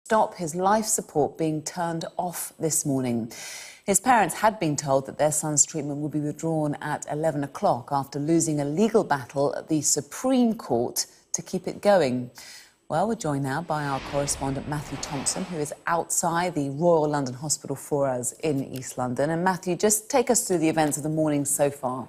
stop his life support being turned off this morning. His parents had been told that their son's treatment would be withdrawn at 11 o'clock after losing a legal battle at the Supreme Court to keep it going. Well, we're joined now by our correspondent Matthew Thompson, who is outside the Royal London Hospital for us in East London. And Matthew, just take us through the events of the morning so far.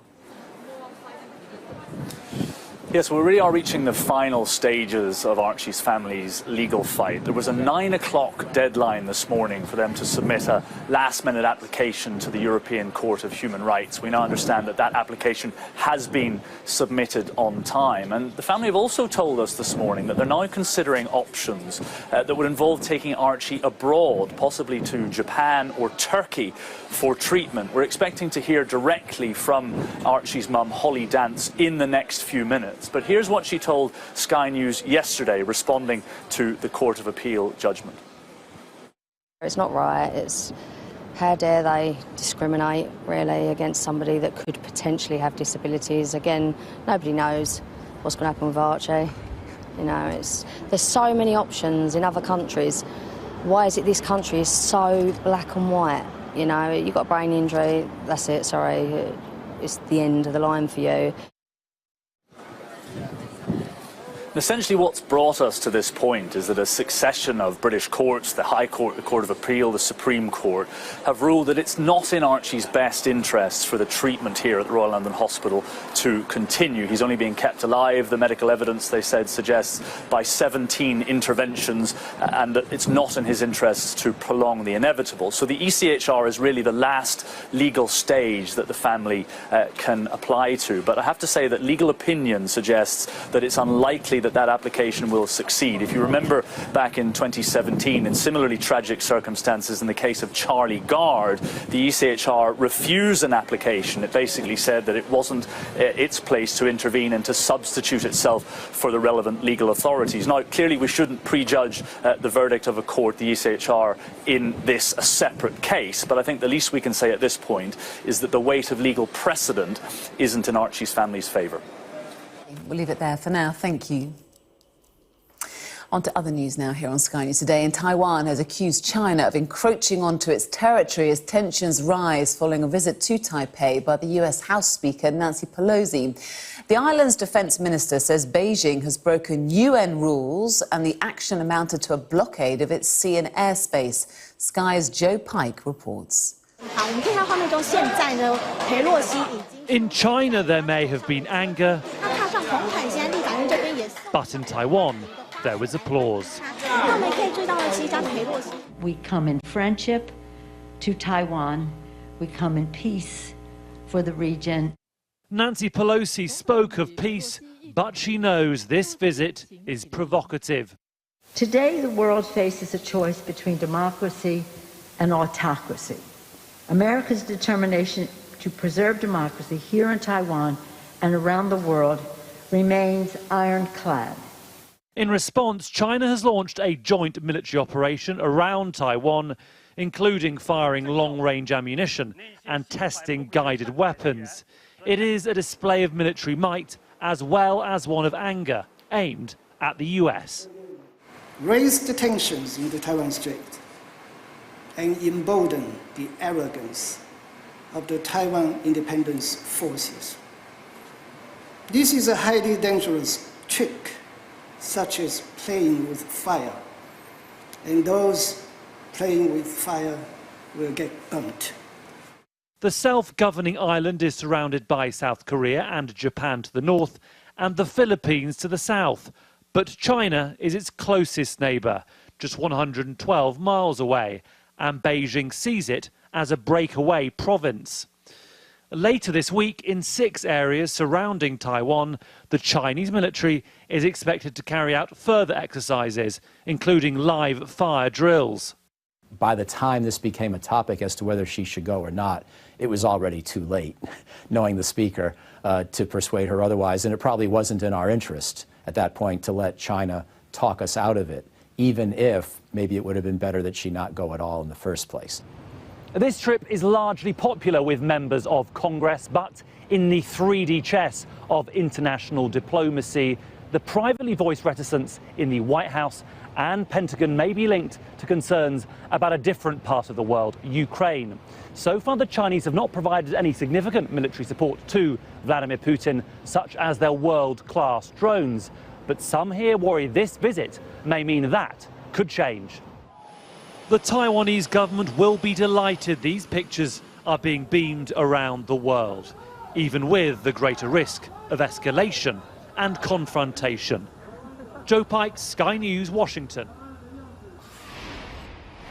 Yes, we really are reaching the final stages of Archie's family's legal fight. There was a 9 o'clock deadline this morning for them to submit a last-minute application to the European Court of Human Rights. We now understand that that application has been submitted on time. And the family have also told us this morning that they're now considering options that would involve taking Archie abroad, possibly to Japan or Turkey, for treatment. We're expecting to hear directly from Archie's mum, Holly Dance, in the next few minutes. But here's what she told Sky News yesterday, responding to the Court of Appeal judgment. It's not right. It's how dare they discriminate, really, against somebody that could potentially have disabilities. Again, nobody knows what's going to happen with Archie. You know, there's so many options in other countries. Why is it this country is so black and white? You know, you've got a brain injury, that's it, sorry, it's the end of the line for you. Essentially what's brought us to this point is that a succession of British courts, the High Court, the Court of Appeal, the Supreme Court, have ruled that it's not in Archie's best interests for the treatment here at the Royal London Hospital to continue. He's only being kept alive. The medical evidence, they said, suggests by 17 interventions, and that it's not in his interests to prolong the inevitable. So the ECHR is really the last legal stage that the family can apply to. But I have to say that legal opinion suggests that it's unlikely that application will succeed. If you remember back in 2017, in similarly tragic circumstances in the case of Charlie Gard, the ECHR refused an application. It basically said that it wasn't its place to intervene and to substitute itself for the relevant legal authorities. Now, clearly we shouldn't prejudge the verdict of a court, the ECHR, in this a separate case, but I think the least we can say at this point is that the weight of legal precedent isn't in Archie's family's favour. We'll leave it there for now. Thank you. On to other news now here on Sky News Today. And Taiwan has accused China of encroaching onto its territory as tensions rise following a visit to Taipei by the US House Speaker Nancy Pelosi. The island's defence minister says Beijing has broken UN rules and the action amounted to a blockade of its sea and airspace. Sky's Joe Pike reports. In China, there may have been anger, but in Taiwan, there was applause. We come in friendship to Taiwan. We come in peace for the region. Nancy Pelosi spoke of peace, but she knows this visit is provocative. Today, the world faces a choice between democracy and autocracy. America's determination to preserve democracy here in Taiwan and around the world remains ironclad. In response, China has launched a joint military operation around Taiwan, including firing long-range ammunition and testing guided weapons. It is a display of military might as well as one of anger aimed at the US. Raise the tensions in the Taiwan Strait and embolden the arrogance of the Taiwan independence forces. This is a highly dangerous trick, such as playing with fire, and those playing with fire will get burnt. The self-governing island is surrounded by South Korea and Japan to the north and the Philippines to the south. But China is its closest neighbour, just 112 miles away, and Beijing sees it as a breakaway province. Later this week, in 6 areas surrounding Taiwan, the Chinese military is expected to carry out further exercises, including live fire drills. By the time this became a topic as to whether she should go or not, it was already too late, knowing the speaker, to persuade her otherwise. And it probably wasn't in our interest at that point to let China talk us out of it, even if maybe it would have been better that she not go at all in the first place. This trip is largely popular with members of Congress, but in the 3D chess of international diplomacy, the privately voiced reticence in the White House And Pentagon may be linked to concerns about a different part of the world, Ukraine. So far, the Chinese have not provided any significant military support to Vladimir Putin, such as their world-class drones. But some here worry this visit may mean that could change. The Taiwanese government will be delighted these pictures are being beamed around the world, even with the greater risk of escalation and confrontation. Joe Pike, Sky News, Washington.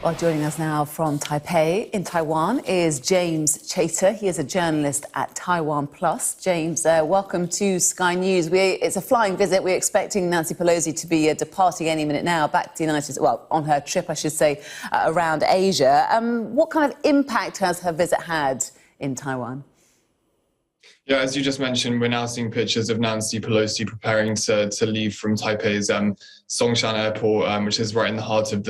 Well, joining us now from Taipei in Taiwan is James Chater. He is a journalist at Taiwan Plus. James, welcome to Sky News. It's a flying visit. We're expecting Nancy Pelosi to be departing any minute now, back to the United States, well, on her trip, I should say, around Asia. What kind of impact has her visit had in Taiwan? Yeah, as you just mentioned, we're now seeing pictures of Nancy Pelosi preparing to leave from Taipei's Songshan Airport, which is right in the heart of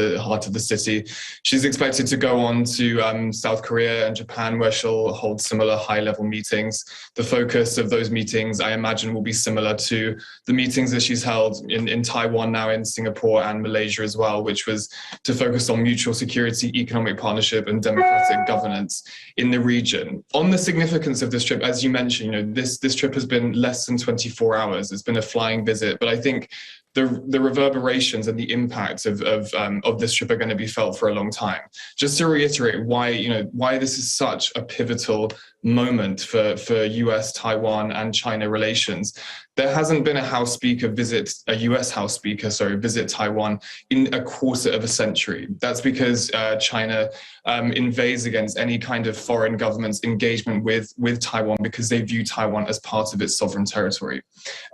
the city. She's expected to go on to South Korea and Japan, where she'll hold similar high-level meetings. The focus of those meetings, I imagine, will be similar to the meetings that she's held in Taiwan, now in Singapore and Malaysia as well, which was to focus on mutual security, economic partnership, and democratic governance in the region. On the significance of this trip, as you mentioned, this trip has been less than 24 hours. It's been a flying visit, but I think the reverberations and the impact of this trip are going to be felt for a long time. Just to reiterate why this is such a pivotal moment for US, Taiwan, and China relations. There hasn't been a US House Speaker visit Taiwan in a quarter of a century. That's because China invades against any kind of foreign government's engagement with Taiwan, because they view Taiwan as part of its sovereign territory.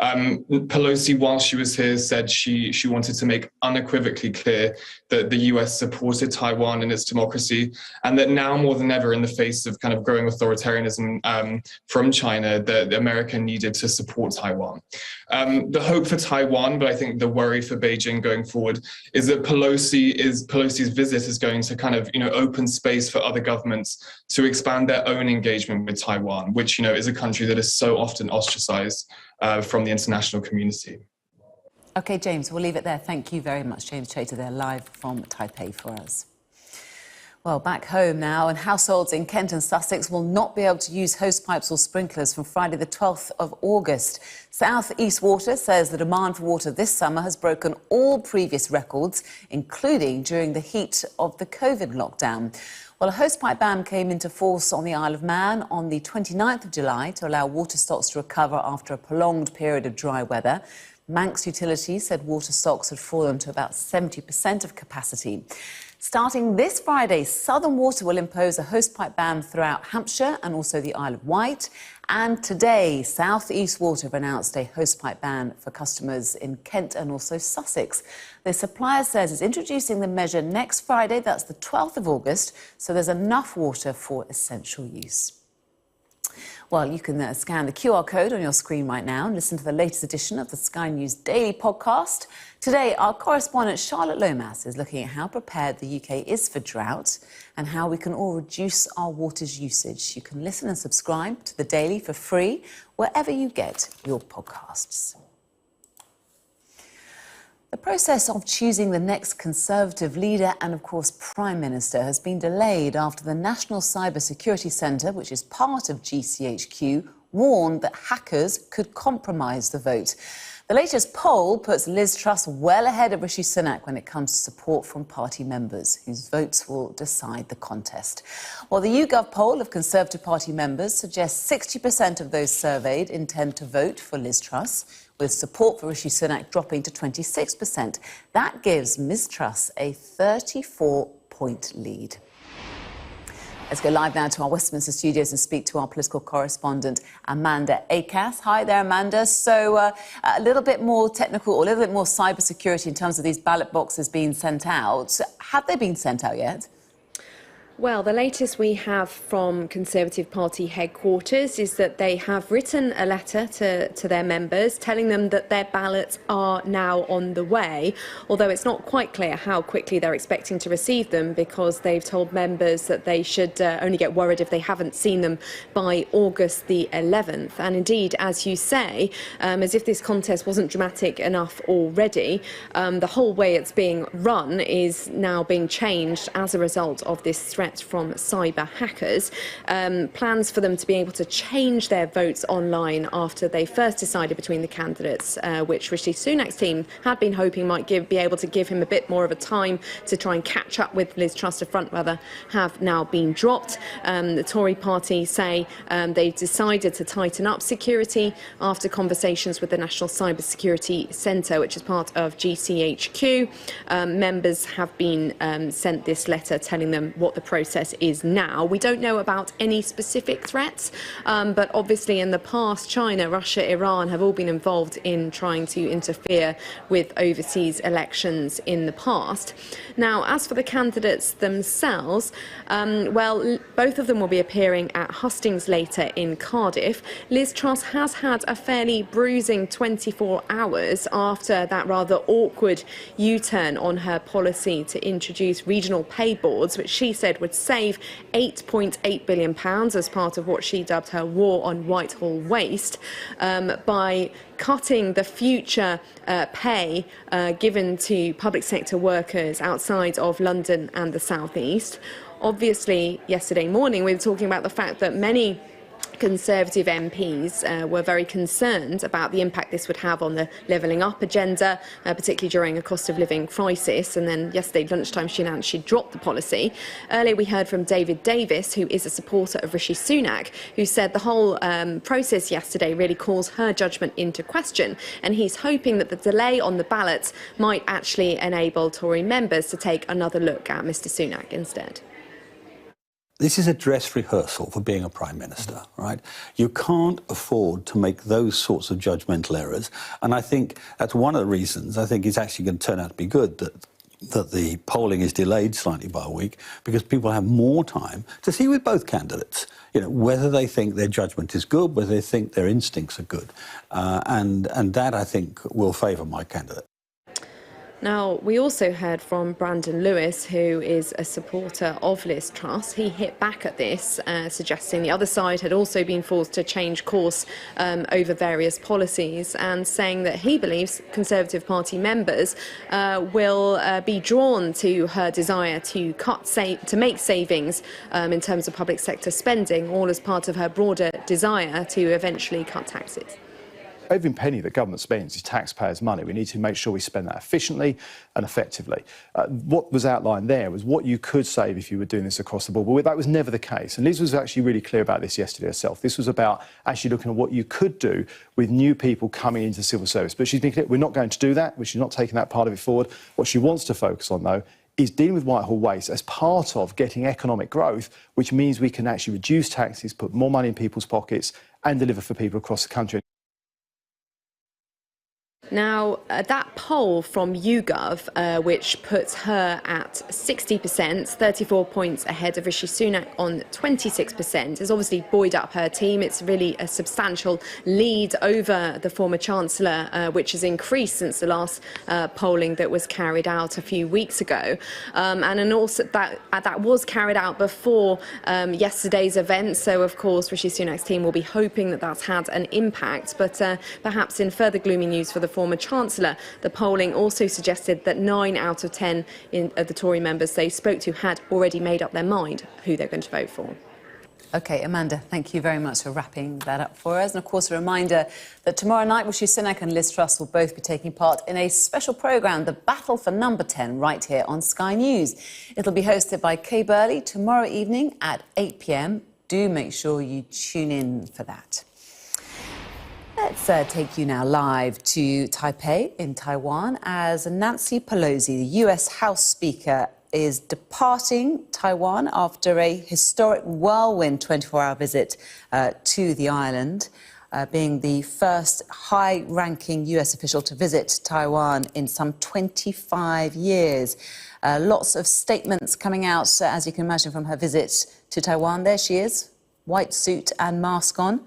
Pelosi, while she was here, said she wanted to make unequivocally clear that the US supported Taiwan and its democracy, and that now more than ever, in the face of kind of growing authoritarianism from China, that America needed to support Taiwan. The hope for Taiwan, but I think the worry for Beijing going forward, is that Pelosi's visit is going to kind of open space for other governments to expand their own engagement with Taiwan, which is a country that is so often ostracized from the international community. OK, James, we'll leave it there. Thank you very much, James Chater, there live from Taipei for us. Well, back home now, and households in Kent and Sussex will not be able to use hosepipes or sprinklers from Friday the 12th of August. South East Water says the demand for water this summer has broken all previous records, including during the heat of the COVID lockdown. Well, a hosepipe ban came into force on the Isle of Man on the 29th of July to allow water stocks to recover after a prolonged period of dry weather. Manx Utilities said water stocks had fallen to about 70% of capacity. Starting this Friday, Southern Water will impose a hosepipe ban throughout Hampshire and also the Isle of Wight. And today, South East Water have announced a hosepipe ban for customers in Kent and also Sussex. The supplier says it's introducing the measure next Friday, that's the 12th of August, so there's enough water for essential use. Well, you can scan the QR code on your screen right now and listen to the latest edition of the Sky News Daily podcast. Today, our correspondent Charlotte Lomas is looking at how prepared the UK is for drought and how we can all reduce our water's usage. You can listen and subscribe to the Daily for free wherever you get your podcasts. The process of choosing the next Conservative leader and, of course, Prime Minister has been delayed after the National Cyber Security Centre, which is part of GCHQ, warned that hackers could compromise the vote. The latest poll puts Liz Truss well ahead of Rishi Sunak when it comes to support from party members, whose votes will decide the contest. Well, the YouGov poll of Conservative Party members suggests 60% of those surveyed intend to vote for Liz Truss, with support for Rishi Sunak dropping to 26%. That gives Ms Truss a 34-point lead. Let's go live now to our Westminster studios and speak to our political correspondent, Amanda Akas. Hi there, Amanda. So a little bit more technical, or a little bit more cybersecurity in terms of these ballot boxes being sent out. Have they been sent out yet? Well, the latest we have from Conservative Party headquarters is that they have written a letter to their members telling them that their ballots are now on the way, although it's not quite clear how quickly they're expecting to receive them, because they've told members that they should only get worried if they haven't seen them by August the 11th. And indeed, as you say, as if this contest wasn't dramatic enough already, the whole way it's being run is now being changed as a result of this threat from cyber hackers. Plans for them to be able to change their votes online after they first decided between the candidates, which Rishi Sunak's team had been hoping might be able to give him a bit more of a time to try and catch up with Liz Truss, a front-runner, have now been dropped. The Tory party say they decided to tighten up security after conversations with the National Cyber Security Centre, which is part of GCHQ. Members have been sent this letter telling them what the process is now. We don't know about any specific threats, but obviously in the past, China, Russia, Iran have all been involved in trying to interfere with overseas elections in the past. Now, as for the candidates themselves, well, both of them will be appearing at hustings later in Cardiff. Liz Truss has had a fairly bruising 24 hours after that rather awkward U-turn on her policy to introduce regional pay boards, which she said would save £8.8 billion as part of what she dubbed her war on Whitehall waste, by cutting the future pay given to public sector workers outside of London and the South East. Obviously, yesterday morning we were talking about the fact that many Conservative MPs were very concerned about the impact this would have on the levelling up agenda, particularly during a cost of living crisis. And then yesterday lunchtime she announced she'd dropped the policy. Earlier we heard from David Davis, who is a supporter of Rishi Sunak, who said the whole process yesterday really calls her judgment into question, and he's hoping that the delay on the ballots might actually enable Tory members to take another look at Mr Sunak instead. This is a dress rehearsal for being a Prime Minister, right? You can't afford to make those sorts of judgmental errors. And I think that's one of the reasons I think it's actually going to turn out to be good that the polling is delayed slightly by a week, because people have more time to see with both candidates, you know, whether they think their judgment is good, whether they think their instincts are good. And that, I think, will favour my candidate. Now, we also heard from Brandon Lewis, who is a supporter of Liz Truss. He hit back at this, suggesting the other side had also been forced to change course over various policies, and saying that he believes Conservative Party members will be drawn to her desire to make savings in terms of public sector spending, all as part of her broader desire to eventually cut taxes. Every penny that government spends is taxpayers' money. We need to make sure we spend that efficiently and effectively. What was outlined there was what you could save if you were doing this across the board. But that was never the case. And Liz was actually really clear about this yesterday herself. This was about actually looking at what you could do with new people coming into civil service. But she's been clear, we're not going to do that. She's not taking that part of it forward. What she wants to focus on, though, is dealing with Whitehall waste as part of getting economic growth, which means we can actually reduce taxes, put more money in people's pockets and deliver for people across the country. Now, that poll from YouGov, which puts her at 60%, 34 points ahead of Rishi Sunak on 26%, has obviously buoyed up her team. It's really a substantial lead over the former Chancellor, which has increased since the last polling that was carried out a few weeks ago. And also that was carried out before yesterday's event. So, of course, Rishi Sunak's team will be hoping that that's had an impact. But perhaps in further gloomy news for the former Chancellor, the polling also suggested that 9 out of 10 of the Tory members they spoke to had already made up their mind who they're going to vote for. OK, Amanda, thank you very much for wrapping that up for us. And, of course, a reminder that tomorrow night Rishi Sunak and Liz Truss will both be taking part in a special programme, The Battle for Number 10, right here on Sky News. It'll be hosted by Kay Burley tomorrow evening at 8 p.m. Do make sure you tune in for that. Let's take you now live to Taipei in Taiwan, as Nancy Pelosi, the US House Speaker, is departing Taiwan after a historic whirlwind 24-hour visit to the island, being the first high-ranking US official to visit Taiwan in some 25 years. Lots of statements coming out, as you can imagine, from her visit to Taiwan. There she is, white suit and mask on,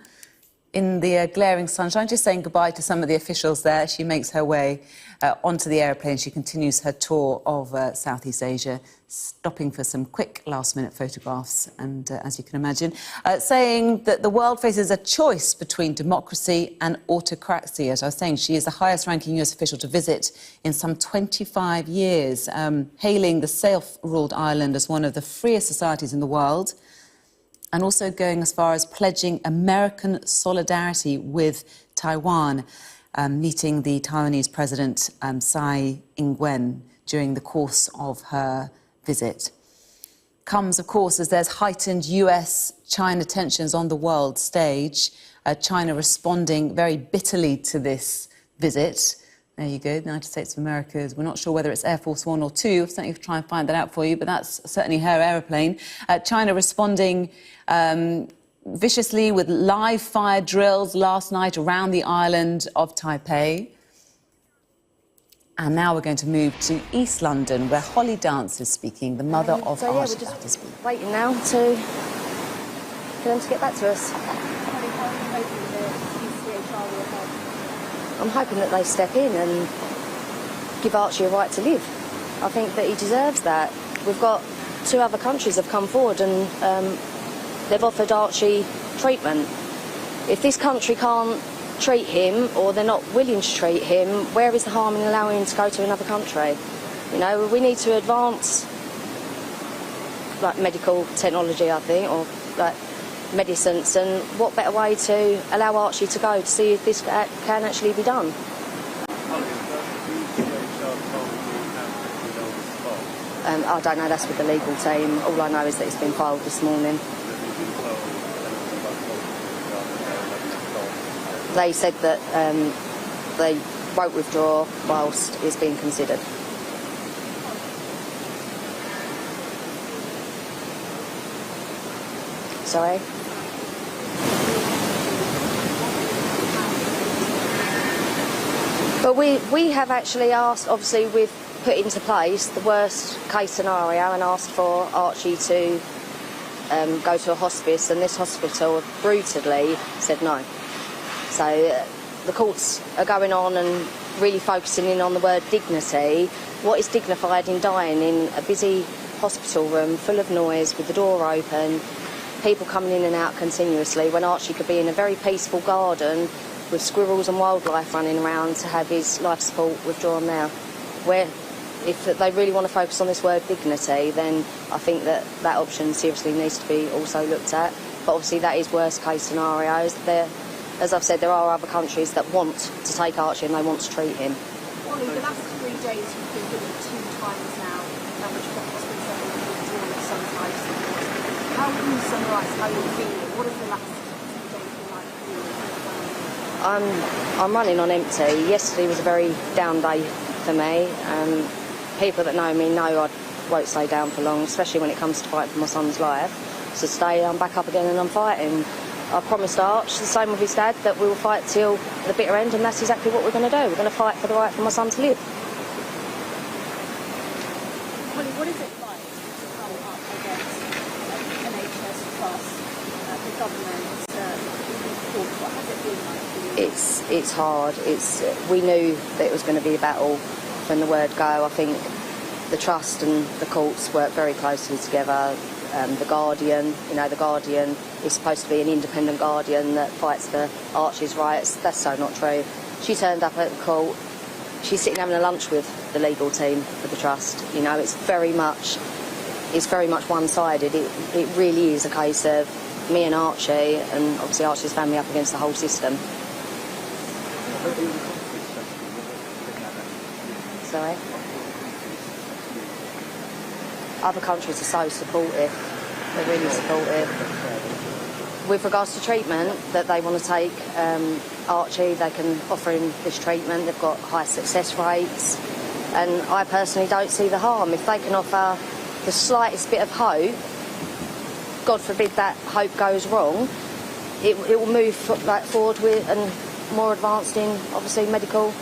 in the glaring sunshine, just saying goodbye to some of the officials there. She makes her way onto the aeroplane. She continues her tour of Southeast Asia, stopping for some quick last-minute photographs. And as you can imagine, saying that the world faces a choice between democracy and autocracy. As I was saying, she is the highest-ranking US official to visit in some 25 years, hailing the self-ruled island as one of the freest societies in the world, and also going as far as pledging American solidarity with Taiwan, meeting the Taiwanese President Tsai Ing-wen during the course of her visit. Comes, of course, as there's heightened US-China tensions on the world stage, China responding very bitterly to this visit. There you go, the United States of America. We're not sure whether it's Air Force One or Two. I'll certainly try and find that out for you, but that's certainly her aeroplane. China responding viciously with live fire drills last night around the island of Taipei. And now we're going to move to East London, where Holly Dance is speaking, the mother of Archie. We're just waiting now for them to get back to us. I'm hoping that they step in and give Archie a right to live. I think that he deserves that. We've got 2 other countries have come forward and they've offered Archie treatment. If this country can't treat him, or they're not willing to treat him, where is the harm in allowing him to go to another country? You know, we need to advance like medical technology, I think, or like medicines, and what better way to allow Archie to go to see if this can actually be done. I don't know, that's with the legal team. All I know is that it's been filed this morning. They said that they won't withdraw whilst it's being considered. Sorry? But we have actually asked, obviously we've put into place the worst case scenario and asked for Archie to go to a hospice, and this hospital brutally said no. So the courts are going on and really focusing in on the word dignity. What is dignified in dying in a busy hospital room full of noise with the door open, people coming in and out continuously, when Archie could be in a very peaceful garden with squirrels and wildlife running around to have his life support withdrawn now? Where, if they really want to focus on this word dignity, then I think that that option seriously needs to be also looked at. But obviously that is worst case scenarios. As I've said, there are other countries that want to take Archie and they want to treat him. Ollie, the last 3 days you've been given 2 times now, which has been saying you've been doing some types of things. How would you summarise how you're feeling? What has the last 2 days been like for you? I'm running on empty. Yesterday was a very down day for me. People that know me know I won't stay down for long, especially when it comes to fighting for my son's life. So today I'm back up again and I'm fighting. I promised Arch, the same with his dad, that we will fight till the bitter end, and that's exactly what we're going to do. We're going to fight for the right for my son to live. Holly, what is it like to come up against NHS Trust, the government, what has it been like for you? It's hard. We knew that it was going to be a battle from the word go. I think the Trust and the courts work very closely together. The Guardian, the Guardian is supposed to be an independent Guardian that fights for Archie's rights. That's so not true. She turned up at the court. She's sitting having a lunch with the legal team for the Trust. It's very much one-sided. It really is a case of me and Archie, and obviously Archie's family up against the whole system. Sorry? Other countries are so supportive. They're really supportive. With regards to treatment that they want to take Archie, they can offer him this treatment. They've got high success rates. And I personally don't see the harm. If they can offer the slightest bit of hope, God forbid that hope goes wrong, it will move forward with and more advanced in, obviously, medical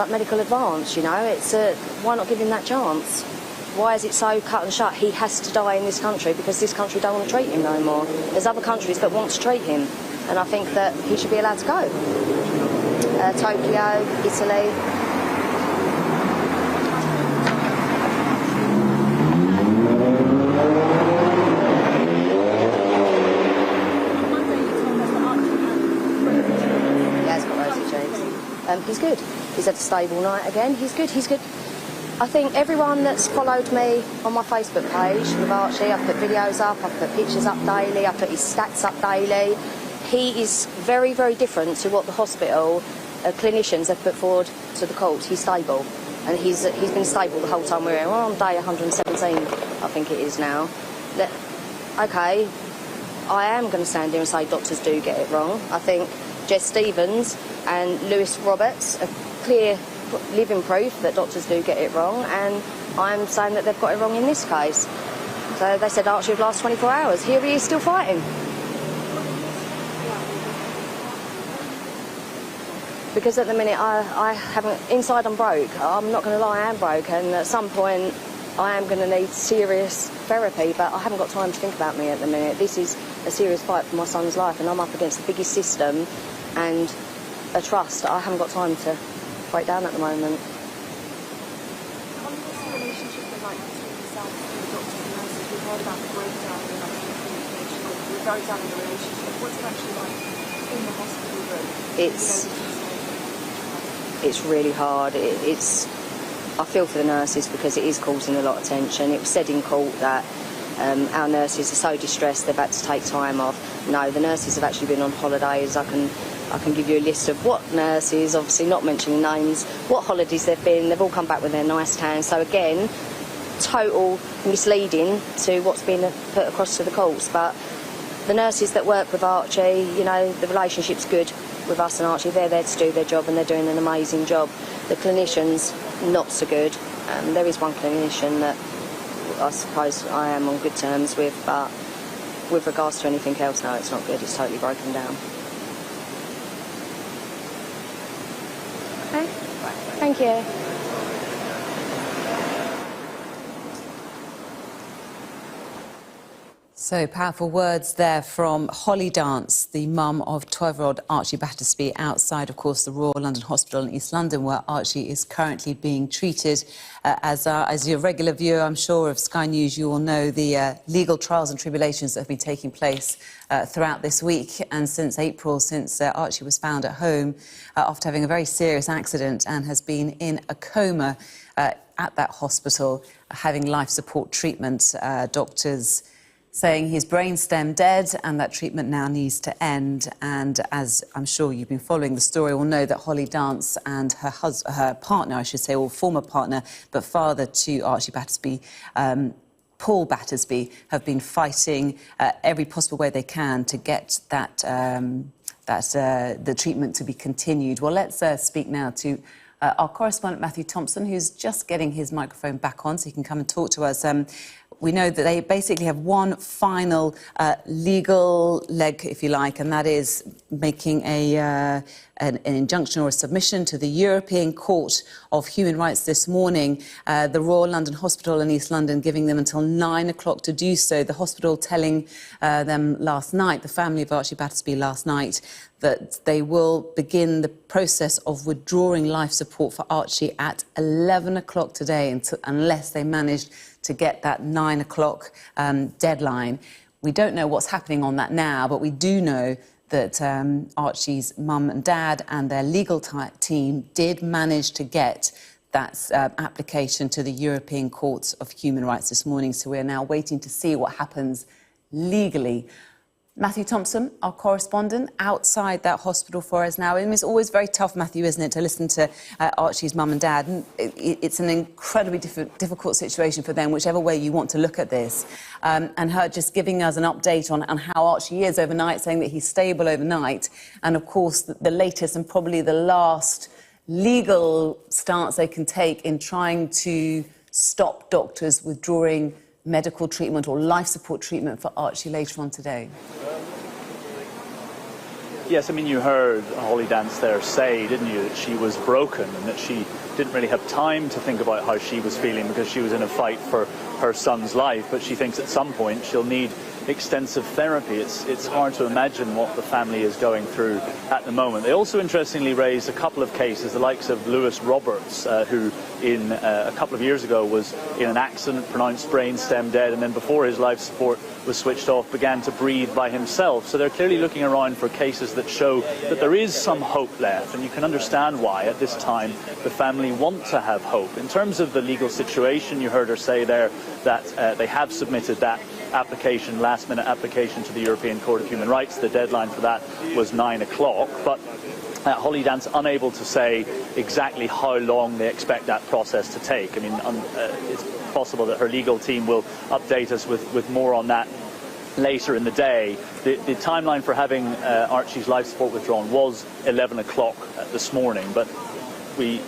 like medical advance, you know. It's why not give him that chance? Why is it so cut and shut? He has to die in this country because this country don't want to treat him no more. There's other countries that want to treat him, and I think that he should be allowed to go. Tokyo, Italy. He's good. He's had a stable night again. He's good. He's good. I think everyone that's followed me on my Facebook page with Archie, I've put videos up, I've put pictures up daily, I've put his stats up daily. He is very, very different to what the hospital clinicians have put forward to the courts. He's stable. And he's been stable the whole time we're here. We're on day 117, I think it is now. OK, I am going to stand here and say doctors do get it wrong. I think Jess Stevens and Lewis Roberts are clear living proof that doctors do get it wrong, and I'm saying that they've got it wrong in this case. So they said Archie would last 24 hours. Here he is still fighting. Because at the minute I haven't, inside I'm broke. I'm not going to lie, I am broke, and at some point I am going to need serious therapy, but I haven't got time to think about me at the minute. This is a serious fight for my son's life, and I'm up against the biggest system and a trust. I haven't got time to break down at the moment. What's the relationship been like between yourself and the doctors and nurses? We've heard about the breakdown in communication. We're very down in the relationship. What's it actually like in the hospital room? It's really hard. I feel for the nurses because it is causing a lot of tension. It was said in court that our nurses are so distressed they've had to take time off. No, the nurses have actually been on holidays. I can give you a list of what nurses, obviously not mentioning names, what holidays they've been. They've all come back with their nice tan. So again, total misleading to what's been put across to the courts. But the nurses that work with Archie, you know, the relationship's good with us and Archie. They're there to do their job and they're doing an amazing job. The clinicians, not so good. There is one clinician that I suppose I am on good terms with, but with regards to anything else, no, it's not good. It's totally broken down. Okay. Thank you. So powerful words there from Holly Dance, the mum of 12-year-old Archie Battersby, outside, of course, the Royal London Hospital in East London, where Archie is currently being treated. As your regular viewer, I'm sure, of Sky News, you will know the legal trials and tribulations that have been taking place throughout this week and since April, since Archie was found at home after having a very serious accident and has been in a coma at that hospital, having life support treatment. Doctors saying his brainstem dead and that treatment now needs to end. And as I'm sure you've been following the story, will know that Holly Dance and her partner, I should say, or former partner, but father to Archie Battersby, Paul Battersby, have been fighting every possible way they can to get that the treatment to be continued. Well, let's speak now to our correspondent Matthew Thompson, who's just getting his microphone back on so he can come and talk to us. We know that they basically have one final legal leg, if you like, and that is making an injunction or a submission to the European Court of Human Rights this morning. The Royal London Hospital in East London giving them until 9 o'clock to do so. The hospital telling them last night, the family of Archie Battersby last night, that they will begin the process of withdrawing life support for Archie at 11 o'clock today unless they managed to get that 9 o'clock deadline. We don't know what's happening on that now, but we do know that Archie's mum and dad and their legal team did manage to get that application to the European Court of Human Rights this morning. So we're now waiting to see what happens legally. Matthew Thompson, our correspondent, outside that hospital for us now. And it's always very tough, Matthew, isn't it, to listen to Archie's mum and dad. And it's an incredibly difficult situation for them, whichever way you want to look at this. And her just giving us an update on how Archie is overnight, saying that he's stable overnight. And, of course, the latest and probably the last legal stance they can take in trying to stop doctors withdrawing medical treatment or life support treatment for Archie later on today. Yes, I mean, you heard Holly Dance there say, didn't you, that she was broken and that she didn't really have time to think about how she was feeling because she was in a fight for her son's life, but she thinks at some point she'll need extensive therapy. It's hard to imagine what the family is going through at the moment. They also interestingly raised a couple of cases, the likes of Lewis Roberts, who in a couple of years ago was in an accident, pronounced brainstem dead, and then before his life support was switched off, began to breathe by himself. So they're clearly looking around for cases that show that there is some hope left, and you can understand why at this time the family want to have hope. In terms of the legal situation, you heard her say there that they have submitted that application, last-minute application to the European Court of Human Rights. The deadline for that was 9 o'clock, but Holly Dance unable to say exactly how long they expect that process to take. I mean, it's possible that her legal team will update us with more on that later in the day. The timeline for having Archie's life support withdrawn was 11 o'clock this morning, but we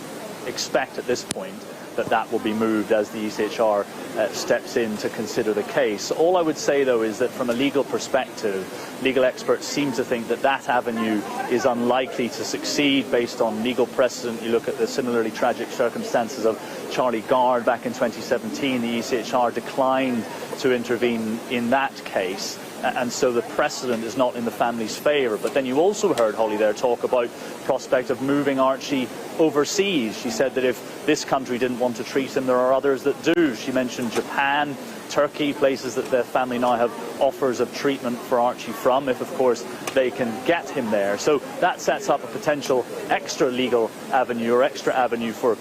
expect at this point that will be moved as the ECHR steps in to consider the case. All I would say, though, is that from a legal perspective, legal experts seem to think that that avenue is unlikely to succeed based on legal precedent. You look at the similarly tragic circumstances of Charlie Gard back in 2017. The ECHR declined to intervene in that case, and so the precedent is not in the family's favour. But then you also heard Holly there talk about prospect of moving Archie overseas. She said that if this country didn't want to treat him, there are others that do. She mentioned Japan, Turkey, places that their family now have offers of treatment for Archie from, if of course they can get him there. So that sets up a potential extra legal avenue or extra avenue for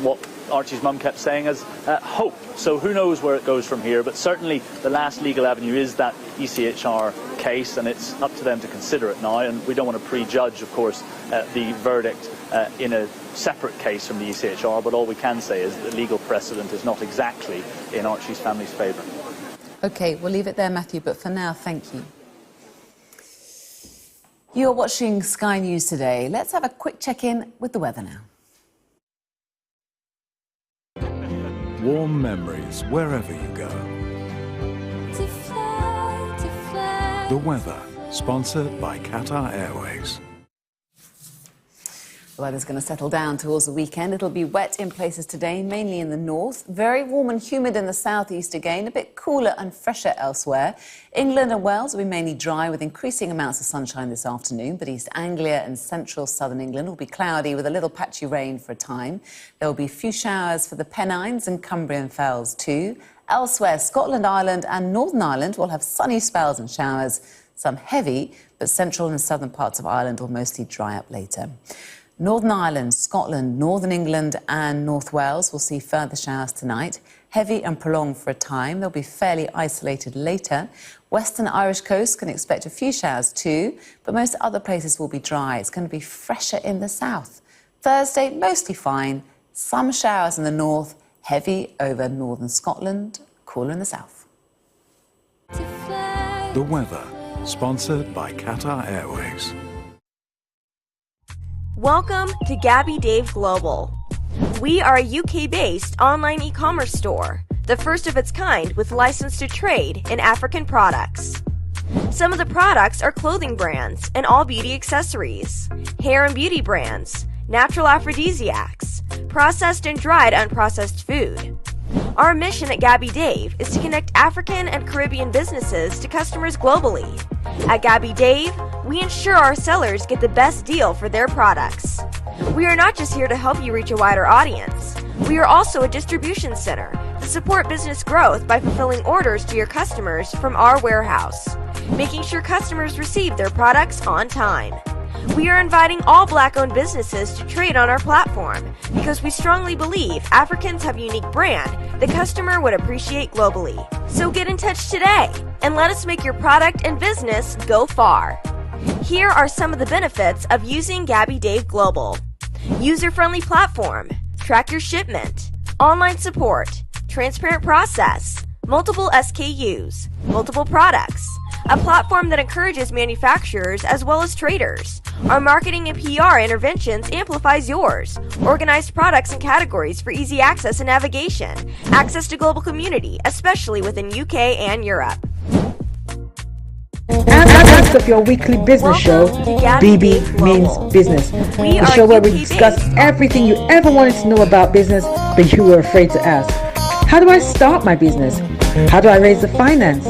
what Archie's mum kept saying as hope. So who knows where it goes from here, but certainly the last legal avenue is that ECHR case, and it's up to them to consider it now, and we don't want to prejudge, of course, the verdict in a separate case from the ECHR, but all we can say is that the legal precedent is not exactly in Archie's family's favour. OK, we'll leave it there, Matthew, but for now, thank you. You're watching Sky News Today. Let's have a quick check-in with the weather now. Warm memories wherever you go. The weather, sponsored by Qatar Airways. The weather's going to settle down towards the weekend. It'll be wet in places today, mainly in the north. Very warm and humid in the southeast again, a bit cooler and fresher elsewhere. England and Wales will be mainly dry with increasing amounts of sunshine this afternoon, but East Anglia and central southern England will be cloudy with a little patchy rain for a time. There will be a few showers for the Pennines and Cumbrian Fells too. Elsewhere, Scotland, Ireland and Northern Ireland will have sunny spells and showers, some heavy, but central and southern parts of Ireland will mostly dry up later. Northern Ireland, Scotland, Northern England and North Wales will see further showers tonight. Heavy and prolonged for a time. They'll be fairly isolated later. Western Irish coast can expect a few showers too, but most other places will be dry. It's going to be fresher in the south. Thursday, mostly fine. Some showers in the north, heavy over northern Scotland, cooler in the south. The weather, sponsored by Qatar Airways. Welcome to Gabby Dave Global. We are a UK-based online e-commerce store, the first of its kind with license to trade in African products. Some of the products are clothing brands and all beauty accessories, hair and beauty brands, natural aphrodisiacs, processed and dried unprocessed food. Our mission at Gabby Dave is to connect African and Caribbean businesses to customers globally. At Gabby Dave, we ensure our sellers get the best deal for their products. We are not just here to help you reach a wider audience. We are also a distribution center to support business growth by fulfilling orders to your customers from our warehouse, making sure customers receive their products on time. We are inviting all Black-owned businesses to trade on our platform because we strongly believe Africans have a unique brand the customer would appreciate globally. So get in touch today and let us make your product and business go far. Here are some of the benefits of using Gabby Dave Global. User-friendly platform, track your shipment, online support, transparent process, multiple SKUs, multiple products, a platform that encourages manufacturers as well as traders. Our marketing and PR interventions amplifies yours. Organized products and categories for easy access and navigation. Access to global community, especially within UK and Europe. and the host of your weekly business show, BB Means Business. The show where we discuss everything you ever wanted to know about business, but you were afraid to ask. How do I start my business? How do I raise the finance?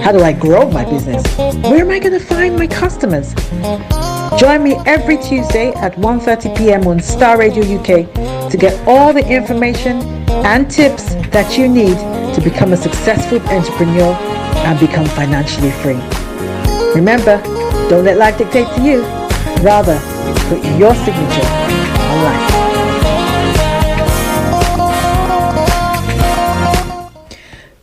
How do I grow my business? Where am I going to find my customers? Join me every Tuesday at 1:30 p.m. on Starr Radio UK to get all the information and tips that you need to become a successful entrepreneur and become financially free. Remember, don't let life dictate to you. Rather, put your signature on life.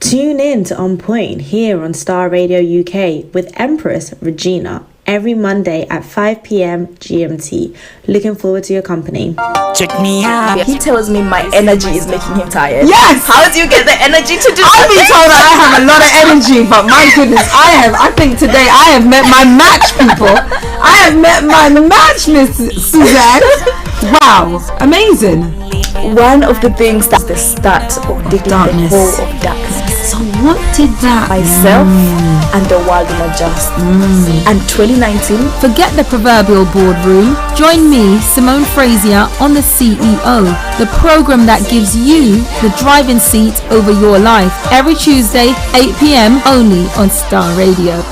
Tune in to On Point here on Starr Radio UK with Empress Regina every Monday at 5 p.m. GMT. Looking forward to your company. Check me out. He tells me my energy is making him tired. Yes! How do you get the energy to do I've been told that I have a lot of energy, but my goodness, I think today I have met my match, people. I have met my match, Miss Suzanne. Wow, amazing. One of the things that's the start of the darkness. The whole of darkness. So what did that myself and the world will adjust. And 2019, forget the proverbial boardroom. Join me, Simone Frazier, on the CEO, the program that gives you the driving seat over your life. Every Tuesday, 8 p.m. only on Starr Radio.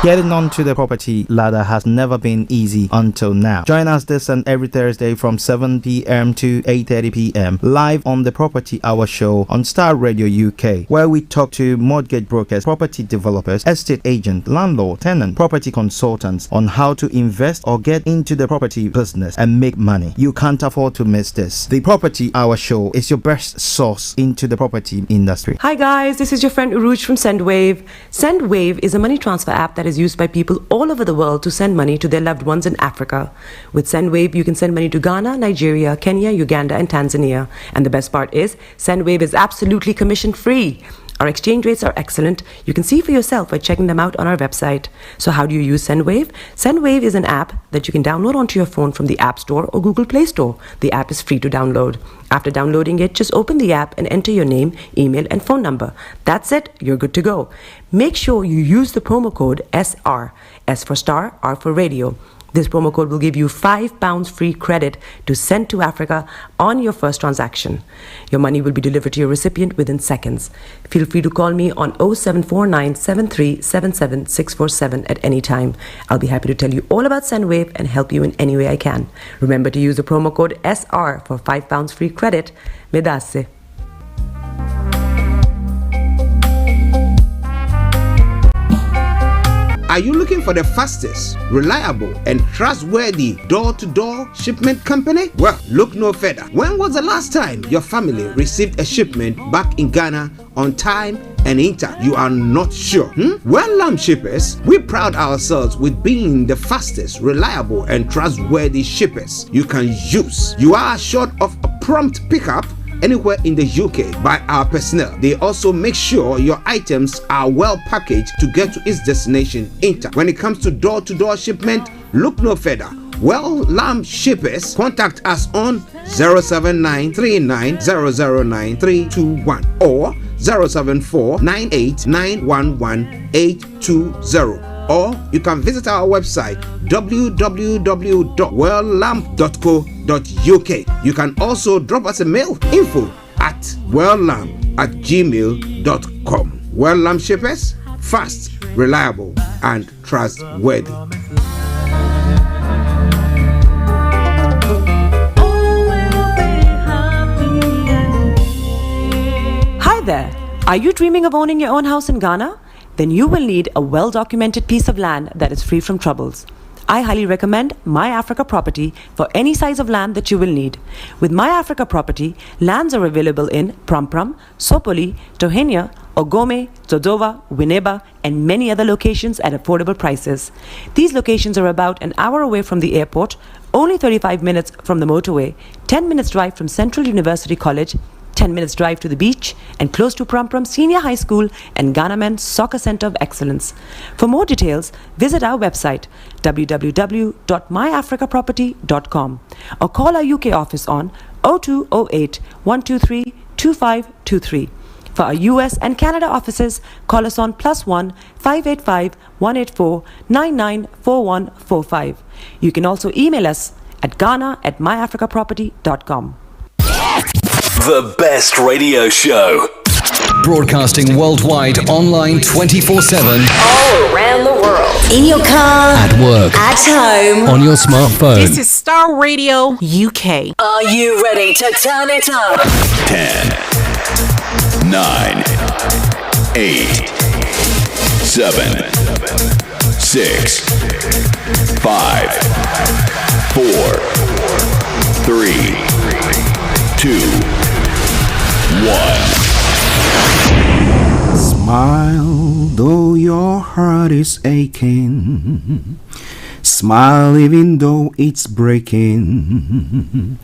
Getting onto the property ladder has never been easy until now. Join us this and every Thursday from 7 p.m. to 8:30 p.m. live on the Property Hour Show on Starr Radio UK, where we talk to mortgage brokers, property developers, estate agents, landlord, tenant, property consultants on how to invest or get into the property business and make money. You can't afford to miss this. The Property Hour Show is your best source into the property industry. Hi guys, this is your friend Uruj from SendWave. SendWave is a money transfer app that is used by people all over the world to send money to their loved ones in Africa. With SendWave, you can send money to Ghana, Nigeria, Kenya, Uganda, and Tanzania. And the best part is, SendWave is absolutely commission-free. Our exchange rates are excellent. You can see for yourself by checking them out on our website. So how do you use SendWave? SendWave is an app that you can download onto your phone from the App Store or Google Play Store. The app is free to download. After downloading it, just open the app and enter your name, email, and phone number. That's it. You're good to go. Make sure you use the promo code SR. S for Star, R for Radio. This promo code will give you £5 free credit to send to Africa on your first transaction. Your money will be delivered to your recipient within seconds. Feel free to call me on 0749 7377 647 at any time. I'll be happy to tell you all about SendWave and help you in any way I can. Remember to use the promo code SR for £5 free credit. Medasse. Are you looking for the fastest, reliable, and trustworthy door-to-door shipment company? Well, look no further. When was the last time your family received a shipment back in Ghana on time and in time? You are not sure? Well, Lamb Shippers, we pride ourselves with being the fastest, reliable, and trustworthy shippers you can use. You are assured of a prompt pickup anywhere in the UK by our personnel. They also make sure your items are well packaged to get to its destination in time. When it comes to door-to-door shipment, look no further. Well, Lamb Shippers, contact us on 07939009321 or 07498911820. Or you can visit our website www.welllamp.co.uk. You can also drop us a mail, info@welllamp@gmail.com. Well Lamp Shippers, fast, reliable, and trustworthy. Hi there. Are you dreaming of owning your own house in Ghana? Then you will need a well-documented piece of land that is free from troubles. I highly recommend My Africa Property for any size of land that you will need. With My Africa Property, lands are available in Pram, Sopoli, Tohenia, Ogome, Dodova, Winneba, and many other locations at affordable prices. These locations are about an hour away from the airport, only 35 minutes from the motorway, 10 minutes drive from Central University College, 10 minutes drive to the beach, and close to Pram Senior High School and Ghana Men's Soccer Center of Excellence. For more details, visit our website www.myafricaproperty.com or call our UK office on 0208 123 2523. For our US and Canada offices, call us on +1 585 184 994145. You can also email us at ghana@myafricaproperty.com. The best radio show. Broadcasting worldwide, online 24/7. All around the world. In your car. At work. At home. On your smartphone. This is Starr Radio UK. Are you ready to turn it up? 10, 9, 8, 7, 6, 5, 4, 3, 2, 1. Smile, though your heart is aching. Smile, even though it's breaking.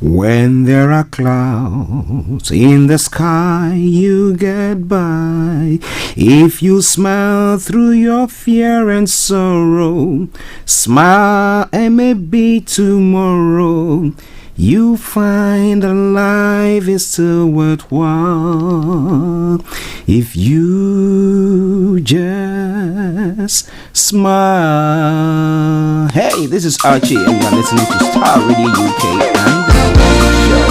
When there are clouds in the sky, you get by. If you smile through your fear and sorrow, smile and maybe tomorrow you find that life is still worthwhile if you just smile. Hey, this is Archie and you're listening to Starr Radio UK and the show.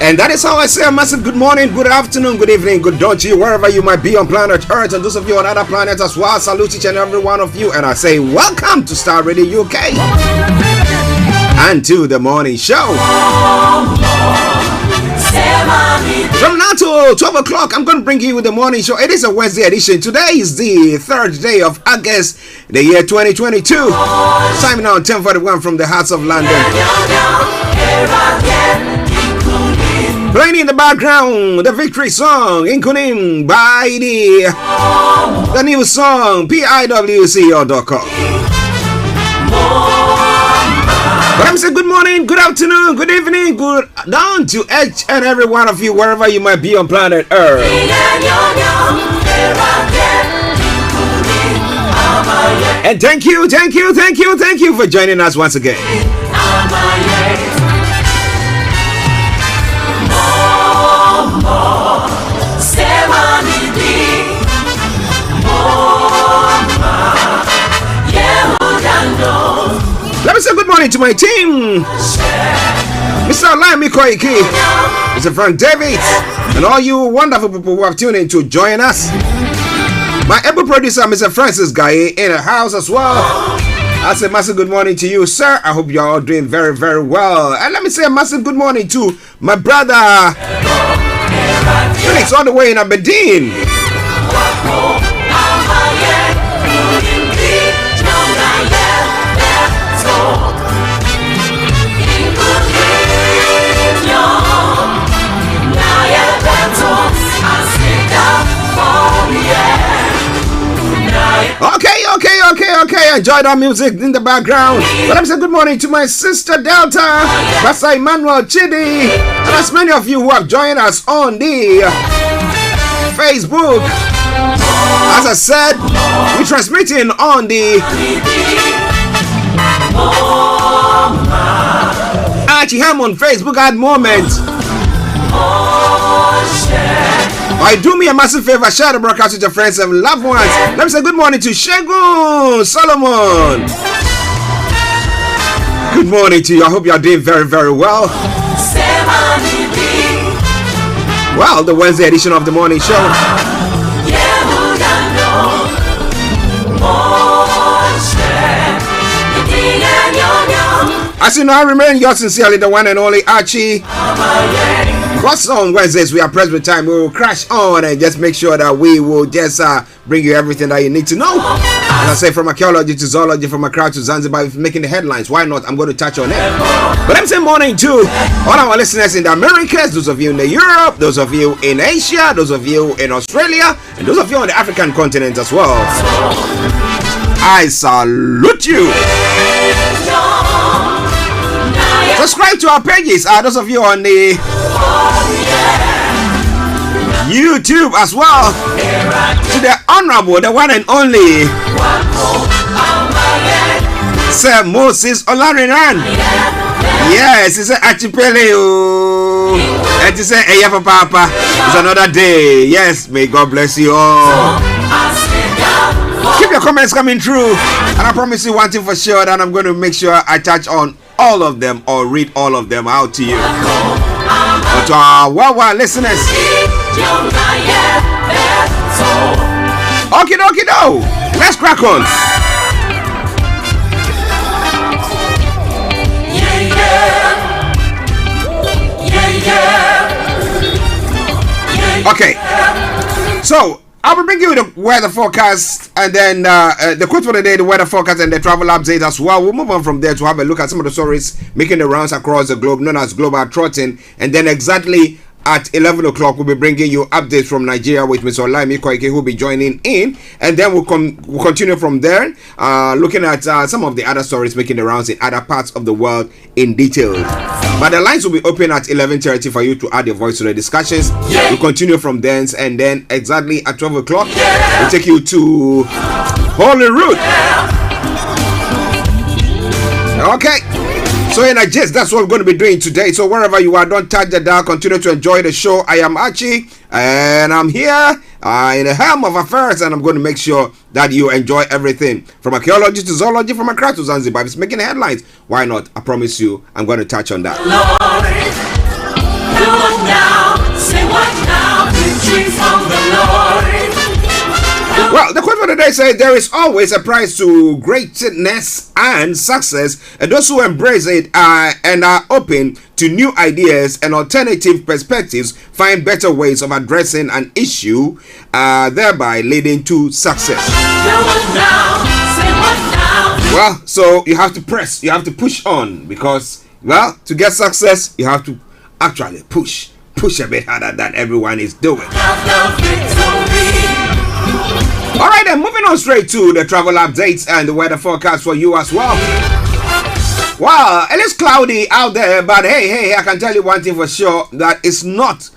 And that is how I say a massive good morning, good afternoon, good evening, good dawn to you, wherever you might be on planet Earth, and those of you on other planets as well. I salute each and every one of you, and I say welcome to Starr Radio UK and to the morning show. From now to 12 o'clock, I'm going to bring you the morning show. It is a Wednesday edition. Today is the 3rd day of August, the year 2022. Time now 10:41 from the hearts of London. Playing in the background, the victory song, Inkunim by the new song, PIWCO.com. But I'm saying good morning, good afternoon, good evening, good down to each and every one of you, wherever you might be on planet Earth. And thank you for joining us once again. Let me say good morning to my team, Mr. Olayomi, Mr. Frank David, and all you wonderful people who have tuned in to join us. My able producer, Mr. Francis Guy, in the house as well. I say massive good morning to you, sir. I hope you're all doing very, very well. And let me say a massive good morning to my brother Felix, all the way in Aberdeen. Okay. Enjoy that music in the background. But I'm saying good morning to my sister Delta, Pastor Emmanuel Chidi, and as many of you who have joined us on the Facebook. As I said, we're transmitting on the Archie on Facebook at the moment. Why do me a massive favor, share the broadcast with your friends and loved ones. Let me say good morning to Shegun Solomon. Good morning to you. I hope you are doing very, very well. Well, the Wednesday edition of the morning show. As you know, I remain yours sincerely, the one and only Archie. Because on Wednesdays we are pressed with time, we will crash on and just make sure that we will just bring you everything that you need to know. As I say, from archaeology to zoology, from Accra to Zanzibar, making the headlines. Why not? I'm going to touch on it. But I'm saying morning to all our listeners in the Americas, those of you in the Europe, those of you in Asia, those of you in Australia, and those of you on the African continent as well. I salute you. Subscribe to our pages, those of you on the YouTube as well. To the honorable, the one and only Sir Moses Olariran. Yes, it's an archipelago. And it's a Papa. It's another day. Yes, may God bless you all. Keep your comments coming through, and I promise you one thing for sure, that I'm going to make sure I touch on all of them or read all of them out to you. But to our worldwide listeners, okie dokie do, let's crack on. Okay, so I will bring you the weather forecast and then the quote for the day, the weather forecast, and the travel update as well. We'll move on from there to have a look at some of the stories making the rounds across the globe, known as global trotting. And then exactly at 11 o'clock, we'll be bringing you updates from Nigeria with Mr. Olayomi, who will be joining in. And then we'll continue from there, looking at some of the other stories making the rounds in other parts of the world in detail. But the lines will be open at 11:30 for you to add your voice to the discussions. We'll continue from there, and then exactly at 12 o'clock, we'll take you to Holy Root. Okay. So in a gist, that's what we're going to be doing today. So wherever you are, don't touch the dial. Continue to enjoy the show. I am Archie, and I'm here in the helm of affairs, and I'm going to make sure that you enjoy everything from archaeology to zoology, from Accra to Zanzibar. If it's making headlines, why not? I promise you, I'm going to touch on that. Glory, do what now, say what now, victory from the Lord. Do Well, the quote for the day says, there is always a price to greatness and success, and those who embrace it and are open to new ideas and alternative perspectives find better ways of addressing an issue, thereby leading to success. Well, so you have to press, you have to push on, because, well, to get success, you have to actually push a bit harder than everyone is doing. All right, then, moving on straight to the travel updates and the weather forecast for you as well. Wow, it is cloudy out there, but hey, I can tell you one thing for sure, that it's not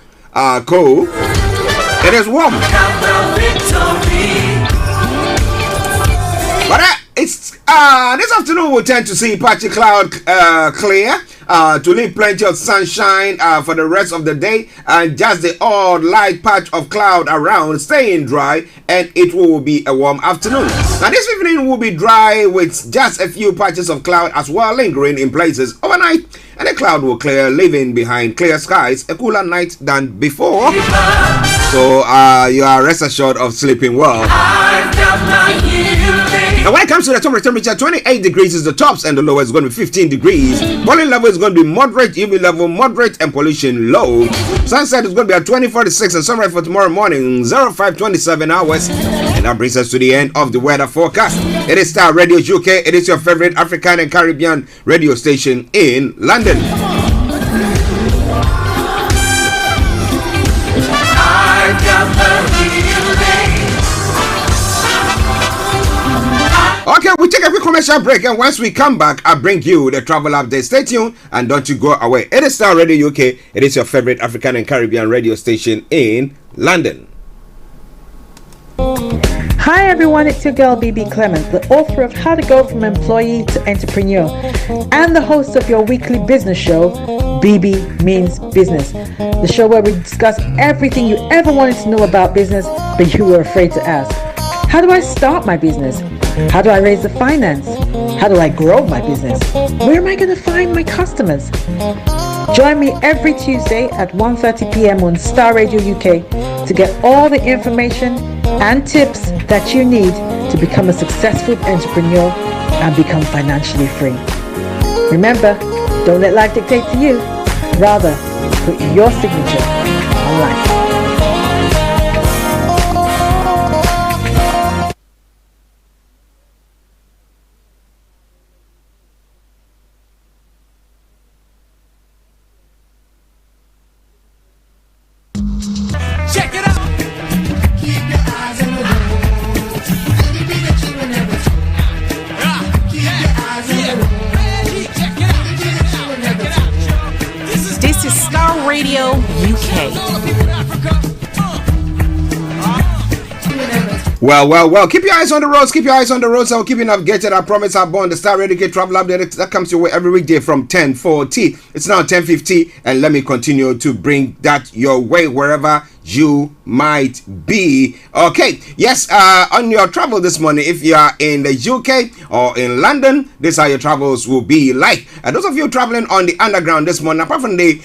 cold. It is warm. But it's this afternoon we'll tend to see patchy cloud clear to leave plenty of sunshine for the rest of the day, and just the odd light patch of cloud around staying dry, and it will be a warm afternoon. Now this evening will be dry with just a few patches of cloud as well lingering in places overnight, and the cloud will clear, leaving behind clear skies, a cooler night than before. So you are rest assured of sleeping well. Now when it comes to the temperature, 28 degrees is the tops, and the lowest is going to be 15 degrees. Pollen level is going to be moderate, UV level moderate, and pollution low. Sunset is going to be at 20:46, and sunrise for tomorrow morning 05:27 hours. And that brings us to the end of the weather forecast. It is Star Radio UK. It is your favorite African and Caribbean radio station in London. Okay, we take a quick commercial break, and once we come back, I'll bring you the travel update. Stay tuned and don't you go away. It is Star Radio UK. It is your favorite African and Caribbean radio station in London. Hi everyone, it's your girl BB Clement, the author of How to Go From Employee to Entrepreneur, and the host of your weekly business show, BB Means Business, the show where we discuss everything you ever wanted to know about business, but you were afraid to ask. How do I start my business? How do I raise the finance? How do I grow my business? Where am I going to find my customers? Join me every Tuesday at 1:30 p.m. on Star Radio UK to get all the information and tips that you need to become a successful entrepreneur and become financially free. Remember, don't let life dictate to you. Rather, put your signature on life. Check it out. Keep your eyes on the road. This is Starr Radio UK. Well. Keep your eyes on the roads. Keep your eyes on the roads. I'll keep you navigated. I promise I'll born the Star Radio UK travel update that comes your way every weekday from 10:40. It's now 10:50, and let me continue to bring that your way wherever you might be. Okay, yes, on your travel this morning, if you are in the UK or in London, this is how your travels will be like. And those of you traveling on the underground this morning, apart from the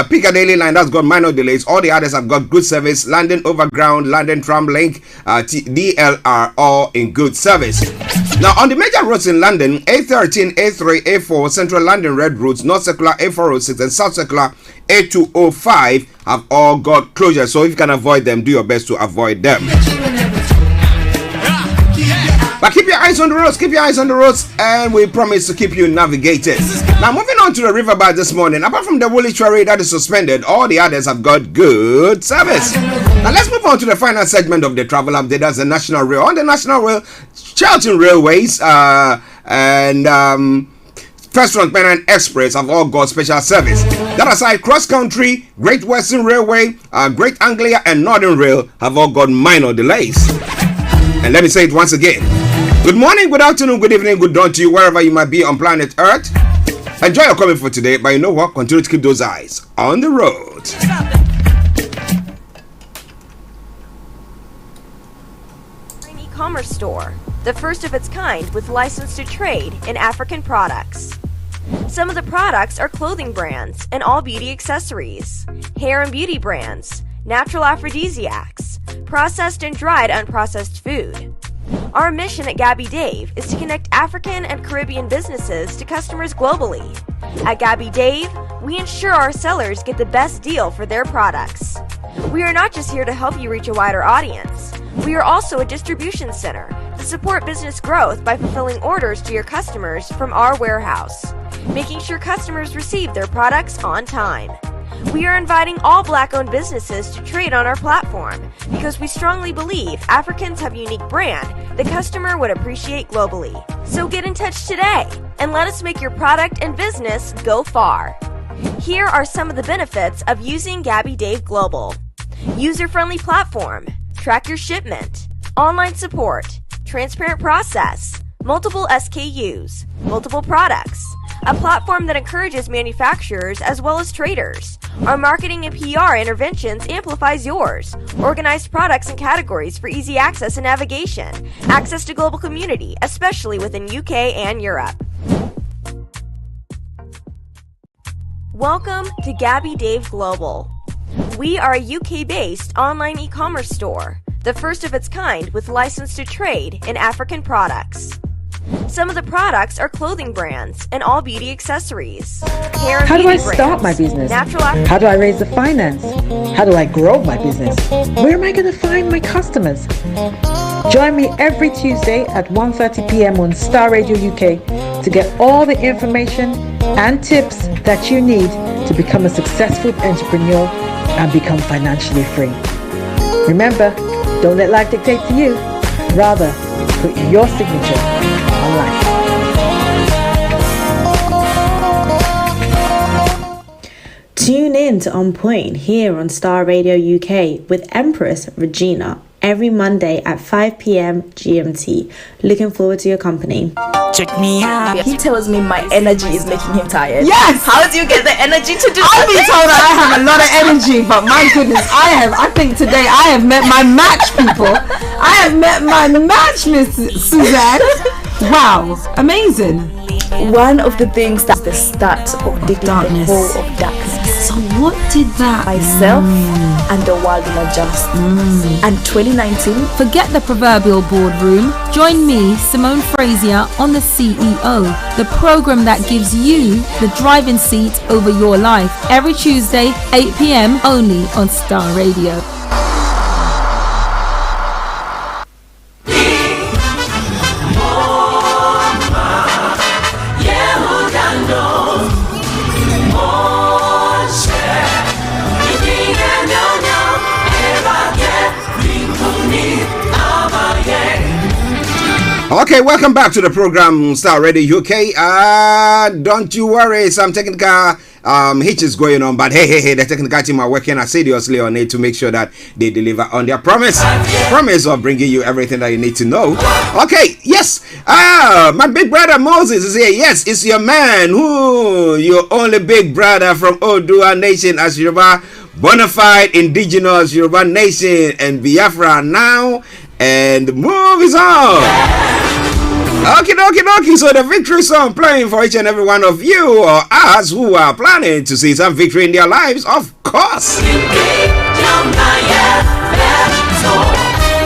Piccadilly line that's got minor delays, all the others have got good service. London Overground, London Tram Link, DLR, all in good service. Now, on the major roads in London, A13, A3, A4, Central London Red Routes, North Circular A406, and South Circular A205 have all got closure. So if you can avoid them, do your best to avoid them. But keep your eyes on the roads, and we promise to keep you navigated. Now, moving on to the riverbank this morning, apart from the Woolwich Ferry that is suspended, all the others have got good service. Now, let's move on to the final segment of the travel update. That's the National Rail. On the National Rail, Charlton Railways and First Transparent Express have all got special service. That aside, Cross Country, Great Western Railway, Great Anglia, and Northern Rail have all got minor delays. And let me say it once again. Good morning, good afternoon, good evening, good dawn to you, wherever you might be on planet Earth. Enjoy your comment for today, but you know what? Continue to keep those eyes on the road. An e-commerce store, the first of its kind with license to trade in African products. Some of the products are clothing brands and all beauty accessories, hair and beauty brands, natural aphrodisiacs, processed and dried unprocessed food. Our mission at Gabby Dave is to connect African and Caribbean businesses to customers globally. At Gabby Dave, we ensure our sellers get the best deal for their products. We are not just here to help you reach a wider audience. We are also a distribution center to support business growth by fulfilling orders to your customers from our warehouse, making sure customers receive their products on time. We are inviting all Black-owned businesses to trade on our platform because we strongly believe Africans have a unique brand the customer would appreciate globally. So get in touch today and let us make your product and business go far. Here are some of the benefits of using Gabby Dave Global. User-friendly platform, track your shipment, online support, transparent process, multiple SKUs, multiple products, a platform that encourages manufacturers as well as traders. Our marketing and PR interventions amplifies yours. Organized products and categories for easy access and navigation. Access to global community, especially within UK and Europe. Welcome to Gabby Dave Global. We are a UK-based online e-commerce store, the first of its kind with license to trade in African products. Some of the products are clothing brands and all beauty accessories. Hair and How do I beauty start my brands, business? natural How do I raise the finance? How do I grow my business? Where am I going to find my customers? Join me every Tuesday at 1:30 p.m. on Starr Radio UK to get all the information and tips that you need to become a successful entrepreneur and become financially free. Remember, don't let life dictate to you. Rather, put your signature on life. Tune in to On Point here on Starr Radio UK with Empress Regina every Monday at 5 p.m. GMT. Looking forward to your company. Check me out. He tells me my energy is making him tired. Yes! How do you get the energy to do I've been told that I have a lot of energy, but my goodness, I think today I have met my match, people. I have met my match, Miss Suzanne. Wow, amazing. One of the things that's the start of the darkness. The whole of darkness. So what did that Myself and the world will adjust. And 2019. Forget the proverbial boardroom. Join me, Simone Frazier, on the CEO, the program that gives you the driving seat over your life. Every Tuesday, 8 p.m. only on Starr Radio. Okay, welcome back to the program Starr Radio UK. Don't you worry, some technical hitch is going on, but hey, the technical team are working assiduously on it to make sure that they deliver on their promise of bringing you everything that you need to know. Okay, yes, my big brother Moses is here. Yes, it's your man, your only big brother from Odua Nation as Yoruba, bona fide indigenous Yoruba Nation and Biafra now, and the move is on. Okay. So the victory song playing for each and every one of you or us who are planning to see some victory in their lives, of course.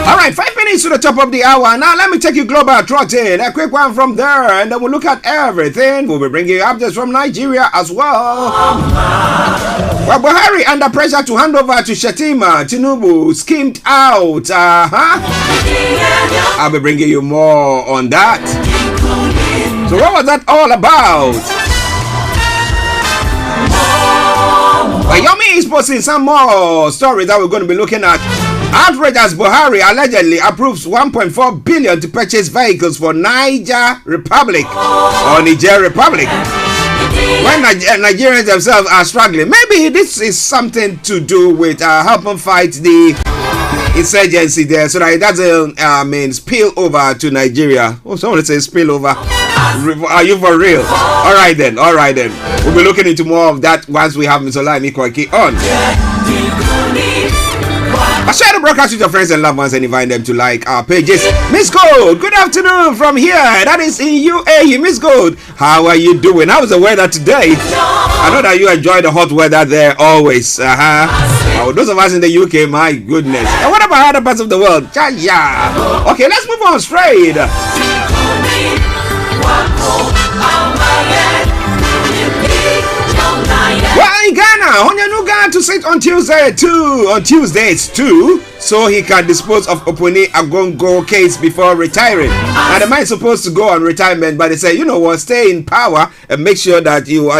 All right, 5 minutes to the top of the hour. Now let me take you global trotting. A quick one from there, and then we'll look at everything. We'll be bringing you updates from Nigeria as well. Well, Buhari under pressure to hand over to Shetima. Tinubu schemed out. I'll be bringing you more on that. So what was that all about? Olayomi is posting some more stories that we're going to be looking at. Outrage as Buhari allegedly approves 1.4 billion to purchase vehicles for Niger Republic. When Nigerians themselves are struggling. Maybe this is something to do with helping fight the insurgency there, so that it doesn't spill over to Nigeria. Oh, someone says spill over. Are you for real? All right then. We'll be looking into more of that once we have Mr. Olayomi Kwaki on. Share the broadcast with your friends and loved ones and invite them to like our pages. Miss Gold, good afternoon from here. That is in UAE. Miss Gold, how are you doing? How is the weather today? I know that you enjoy the hot weather there always. Oh, those of us in the UK, my goodness. And what about other parts of the world? Yeah. Okay, let's move on straight. Well, in Ghana, Onyanuga to sit on Tuesdays too, so he can dispose of Oponi Agongo case before retiring. Now the man is supposed to go on retirement, but they say, you know what, stay in power and make sure that you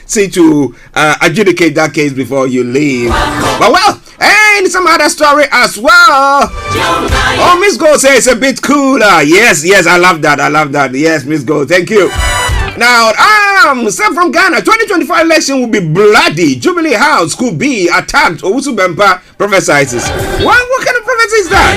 see to adjudicate that case before you leave. But well, and some other story as well. Oh, Miss Gold says it's a bit cooler. Yes, I love that. Yes, Miss Gold, thank you. Now, Sam from Ghana, 2025 election will be bloody. Jubilee House could be attacked. Owusu Bempah prophesizes. What kind of prophecy is that?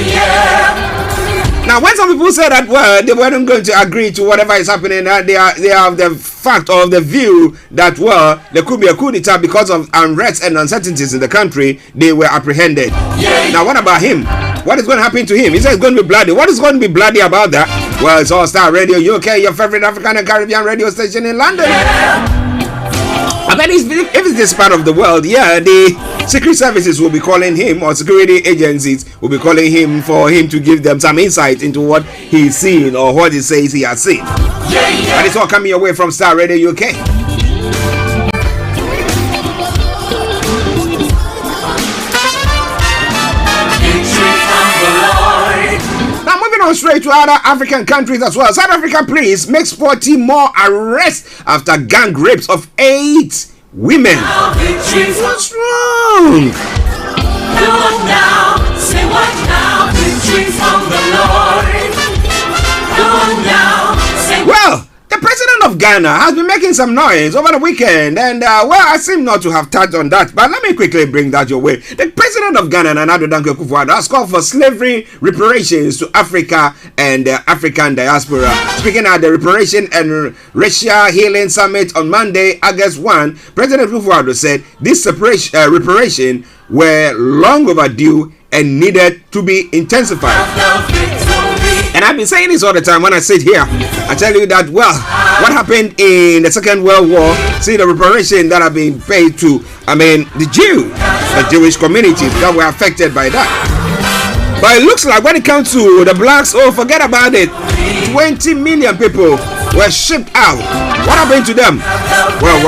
Now, when some people say that, well, they weren't going to agree to whatever is happening, they have the fact or the view that, well, there could be a coup d'etat because of unrest and uncertainties in the country, they were apprehended. Now, what about him? What is going to happen to him? He says it's going to be bloody. What is going to be bloody about that? Well, it's All Star Radio UK, your favorite African and Caribbean radio station in London. I bet if it's this part of the world, the secret services will be calling him, or security agencies will be calling him for him to give them some insight into what he's seen or what he says he has seen. And it's all coming away from Star Radio UK. Straight to other African countries as well. South African police makes 40 more arrests after gang rapes of 8 women. What's wrong? Now, say what now? Victory from the Lord. Now, say well, the president of Ghana has been making some noise over the weekend, and well, I seem not to have touched on that, but let me quickly bring that your way. The president of Ghana, Nana Addo Dankwa Akufo-Addo, has called for slavery reparations to Africa and the African diaspora. Speaking at the Reparation and Racial Healing Summit on Monday, August 1, President Akufo-Addo said this reparation were long overdue and needed to be intensified. And I've been saying this all the time when I sit here. I tell you that, well, what happened in the Second World War, see the reparation that have been paid to, the Jewish communities that were affected by that. But it looks like when it comes to the blacks, oh, forget about it. 20 million people were shipped out. What happened to them? Well.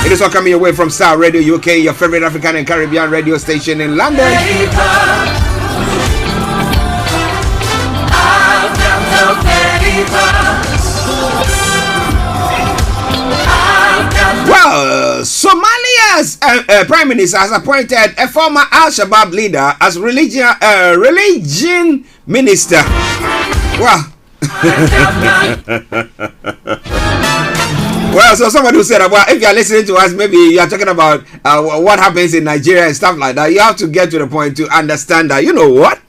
It is all coming away from Star Radio UK, your favorite African and Caribbean radio station in London. Well, Somalia's Prime Minister has appointed a former Al-Shabaab leader as religion minister. Well, well, so somebody who said, well, if you are listening to us, maybe you are talking about what happens in Nigeria and stuff like that. You have to get to the point to understand that, you know what?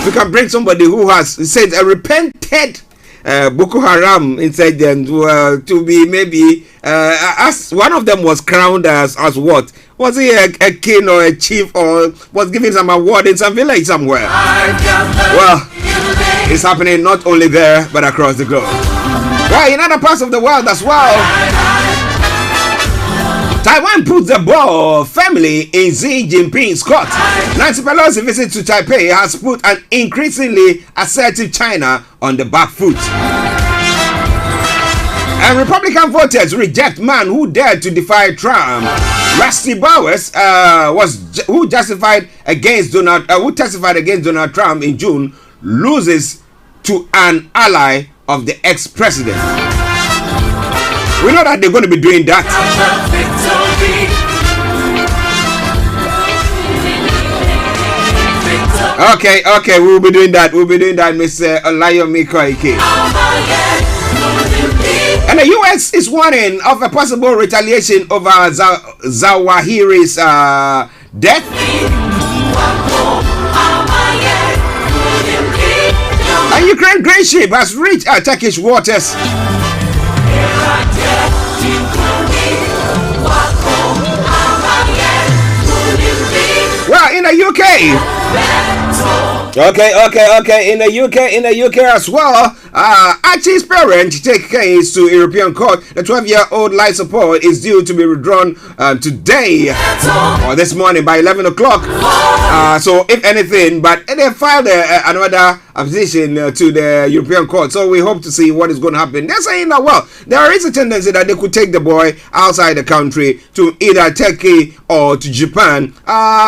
We can bring somebody who has said a repented Boko Haram incident to be maybe as one of them was crowned as what? Was he a king or a chief, or was given some award in some village somewhere? Well, it's happening not only there but across the globe. Well, in other parts of the world as well, Taiwan puts the ball firmly in Xi Jinping's court. Nancy Pelosi's visit to Taipei has put an increasingly assertive China on the back foot. And Republican voters reject man who dared to defy Trump. Rusty Bowers, who testified against Donald Trump in June, loses to an ally of the ex-president. We know that they're going to be doing that. Okay, we'll be doing that. Mr. Olayomi Koike. And the US is warning of a possible retaliation over Zawahiri's death. A Ukraine grain ship has reached Turkish waters. Well, in the UK. Okay. In the UK as well, Archie's parent take case to European court. The 12-year-old life support is due to be withdrawn today or this morning by 11 o'clock. So if anything, but they filed another opposition to the European court. So we hope to see what is going to happen. They're saying that, well, there is a tendency that they could take the boy outside the country to either Turkey or to Japan,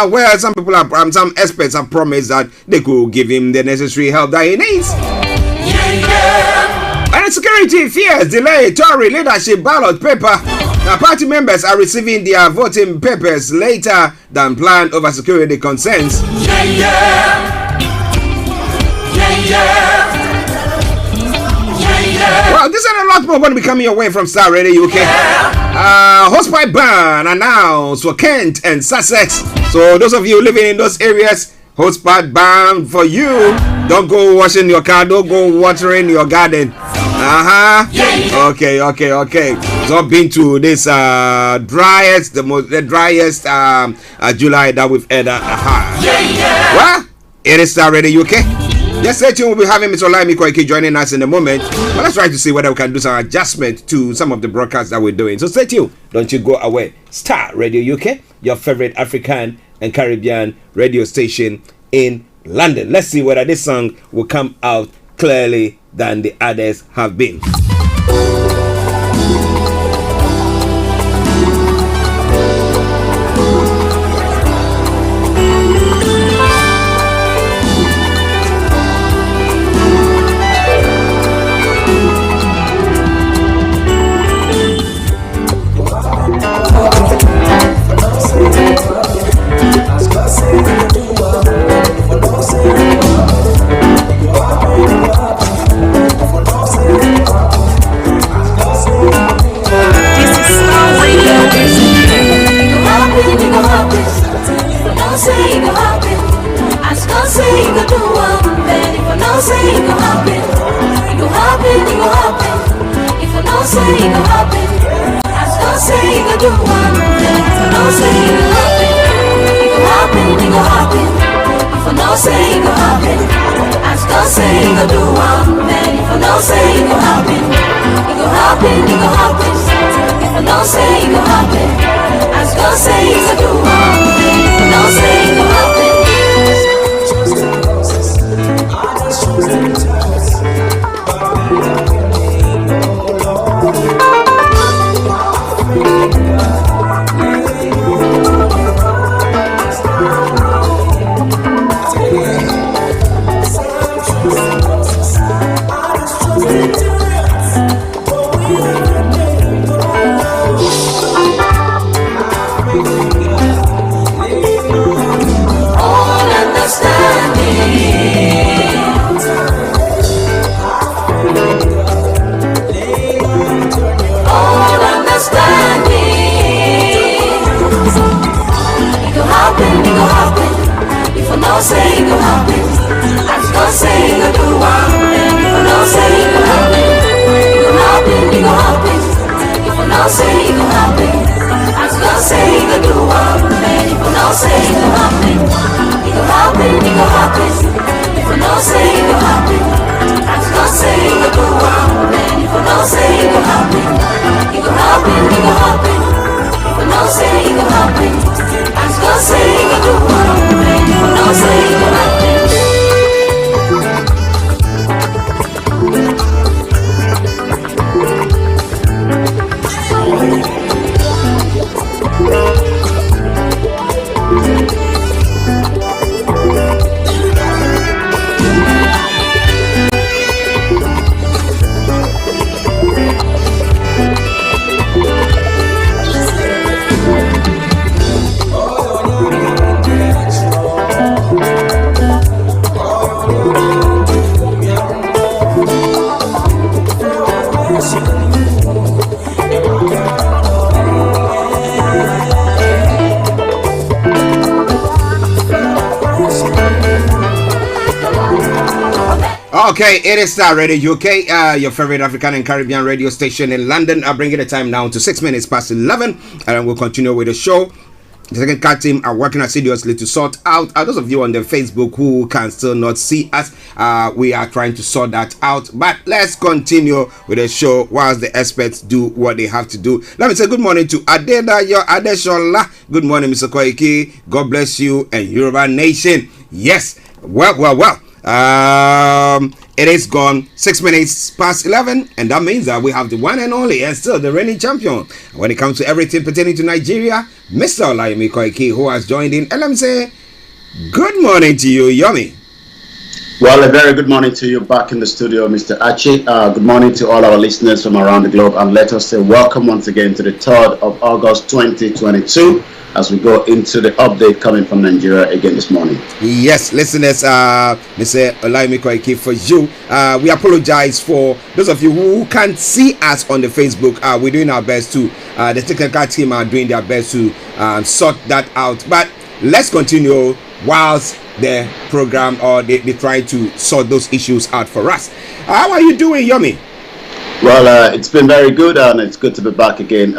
where some people have, some experts have promised that they could give him the necessary help that he needs. And security fears delay Tory leadership ballot paper. Now, party members are receiving their voting papers later than planned over security concerns. Well, this and a lot more going to be coming your way from Starr Radio UK. Hosepipe ban announced for Kent and Sussex. So those of you living in those areas, hosepipe ban for you. Don't go washing your car. Don't go watering your garden. Okay. So I've been to this driest, the driest July that we've ever had. Well, it is Starr Radio UK. Just stay tuned. We'll be having Mr. Olayomi joining us in a moment. But let's try to see whether we can do some adjustment to some of the broadcasts that we're doing. So stay tuned. Don't you go away. Starr Radio UK, your favorite African and Caribbean radio station in London. Let's see whether this song will come out clearly than the others have been. Okay, it is Starr Radio UK, your favorite African and Caribbean radio station in London. I'll bring it the time now to 6 minutes past 11, and we'll continue with the show. The second car team are working assiduously to sort out. Those of you on the Facebook who can still not see us, we are trying to sort that out. But let's continue with the show whilst the experts do what they have to do. Let me say good morning to Adedayo Adeshola. Good morning, Mr. Koiki. God bless you and Yoruba Nation. Yes, well. It is gone 6 minutes past 11, and that means that we have the one and only and still the reigning champion when it comes to everything pertaining to Nigeria, Mr. Olayomi Koiki, who has joined in. And let me say good morning to you, Yomi. Well, a very good morning to you back in the studio, Mr. Archie. Good morning to all our listeners from around the globe, and let us say welcome once again to the 3rd of August 2022 as we go into the update coming from Nigeria again this morning. Yes, listeners, Mr. Olayomi Koiki, for you, we apologize for those of you who can't see us on the Facebook. We're doing our best to, the technical team are doing their best to sort that out. But let's continue whilst the program or they try to sort those issues out for us. How are you doing, Yomi? Well, it's been very good, and it's good to be back again,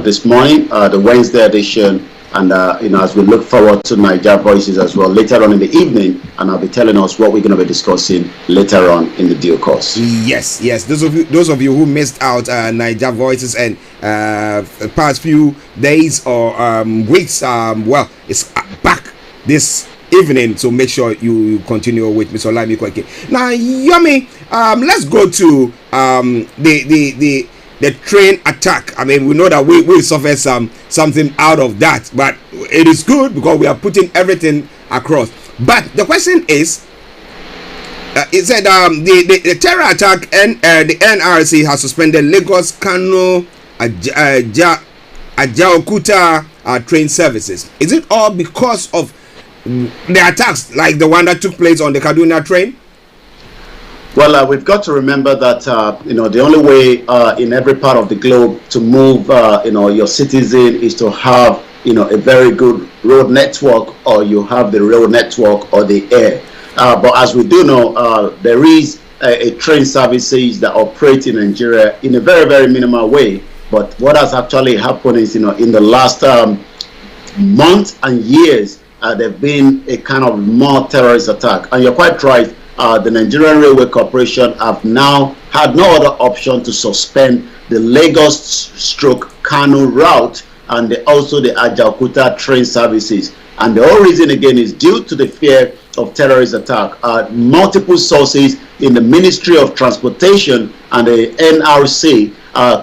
this morning, the Wednesday edition, and, as we look forward to Niger Voices as well later on in the evening, and I'll be telling us what we're going to be discussing later on in the due course. Yes. Those of you who missed out Niger Voices and the past few days or weeks, it's back this evening, so make sure you continue with Mr. Olayomi Koiki. Now, Yomi, let's go to the train attack. I mean, we know that we suffered something out of that, but it is good because we are putting everything across. But the question is, it said the terror attack and the NRC has suspended Lagos Kano Ajaokuta train services. Is it all because of the attacks like the one that took place on the Kaduna train? Well, we've got to remember that the only way in every part of the globe to move your citizen is to have a very good road network, or you have the rail network or the air. But as we do know, there is a train services that operate in Nigeria in a very, very minimal way. But what has actually happened is in the last month and years, there have been a kind of more terrorist attack. And you're quite right, the Nigerian Railway Corporation have now had no other option to suspend the Lagos-Kano route and also the Ajaokuta train services. And the whole reason again is due to the fear of terrorist attack. Multiple sources in the Ministry of Transportation and the NRC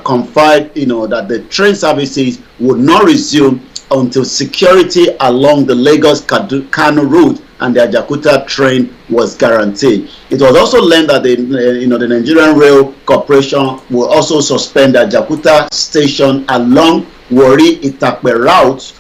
confide that the train services would not resume until security along the Lagos-Kano route and the Ajaokuta train was guaranteed. It was also learned that the Nigerian Rail Corporation will also suspend the Ajaokuta station along Warri-Itakpe route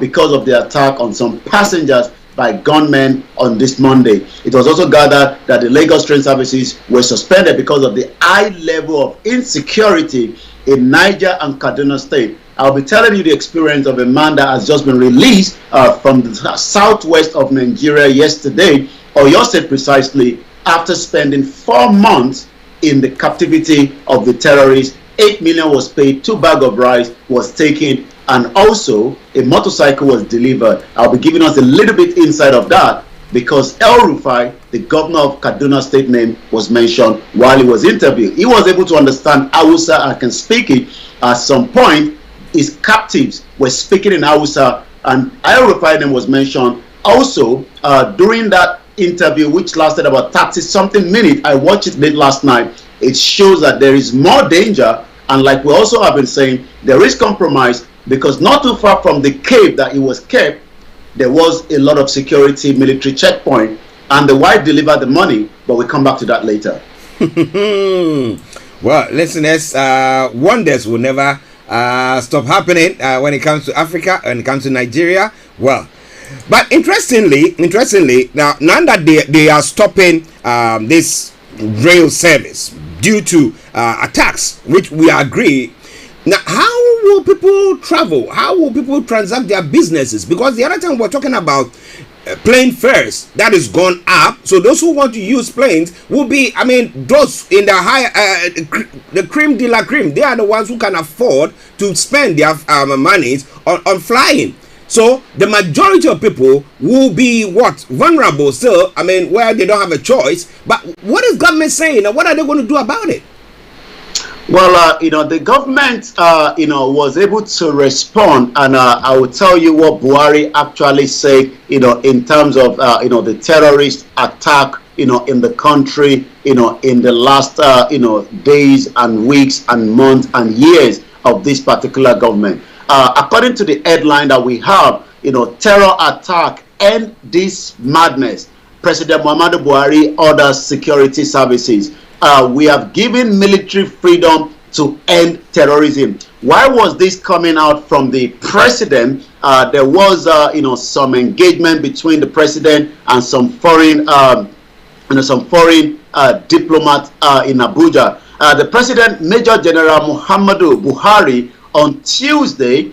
because of the attack on some passengers by gunmen on this Monday. It was also gathered that the Lagos train services were suspended because of the high level of insecurity in Niger and Kaduna State. I'll be telling you the experience of a man that has just been released from the southwest of Nigeria yesterday, or Oyo State precisely, after spending 4 months in the captivity of the terrorists. 8 million was paid, 2 bags of rice was taken, and also a motorcycle was delivered. I'll be giving us a little bit inside of that because El Rufai, the governor of Kaduna State name, was mentioned while he was interviewed. He was able to understand Hausa and can speak it. At some point, his captives were speaking in Hausa, and El Rufai name was mentioned. Also, during that interview, which lasted about 30-something minutes, I watched it late last night, it shows that there is more danger, and like we also have been saying, there is compromise, because not too far from the cave that he was kept, there was a lot of security military checkpoint, and the wife delivered the money, but we'll come back to that later. Well, listeners, wonders will never stop happening when it comes to Africa, when it comes to Nigeria. Well, but interestingly, now that they are stopping this rail service due to attacks, which we agree. Now, how will people travel? How will people transact their businesses? Because the other time we're talking about plane fares that is gone up. So those who want to use planes will be, those in the high, the cream de la cream. They are the ones who can afford to spend their monies on flying. So the majority of people will be what? Vulnerable still. I mean, where they don't have a choice. But what is government saying and what are they going to do about it? Well, the government, was able to respond, and I will tell you what Buhari actually said, in terms of, the terrorist attack, in the country, in the last, days and weeks and months and years of this particular government. According to the headline that we have, terror attack, end this madness. President Muhammadu Buhari orders security services. We have given military freedom to end terrorism. Why was this coming out from the president? There was, some engagement between the president and some foreign, diplomat in Abuja. The president, Major General Muhammadu Buhari, on Tuesday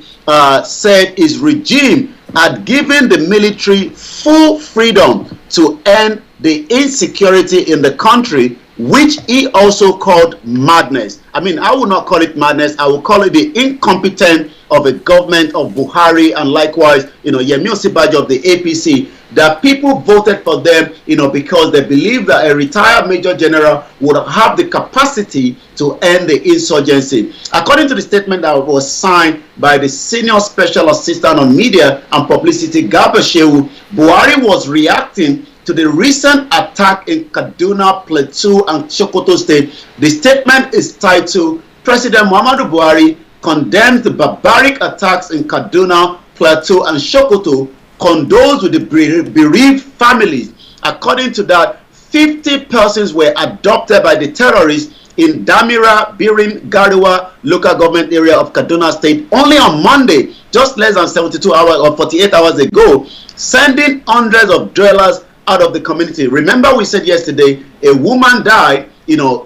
said his regime had given the military full freedom to end the insecurity in the country, which he also called madness. I mean, I would not call it madness. I would call it the incompetence of a government of Buhari and likewise, Yemi Osinbajo of the APC, that people voted for them, because they believe that a retired major general would have the capacity to end the insurgency. According to the statement that was signed by the senior special assistant on media and publicity, Garba Shehu, Buhari was reacting to the recent attack in Kaduna, Plateau, and Sokoto State. The statement is titled, President Muhammadu Buhari condemns the barbaric attacks in Kaduna, Plateau, and Sokoto, condoles with the bereaved families. According to that, 50 persons were adopted by the terrorists in Damira, Birim, Gariwa local government area of Kaduna State only on Monday, just less than 72 hours or 48 hours ago, sending hundreds of dwellers out of the community. Remember, we said yesterday a woman died,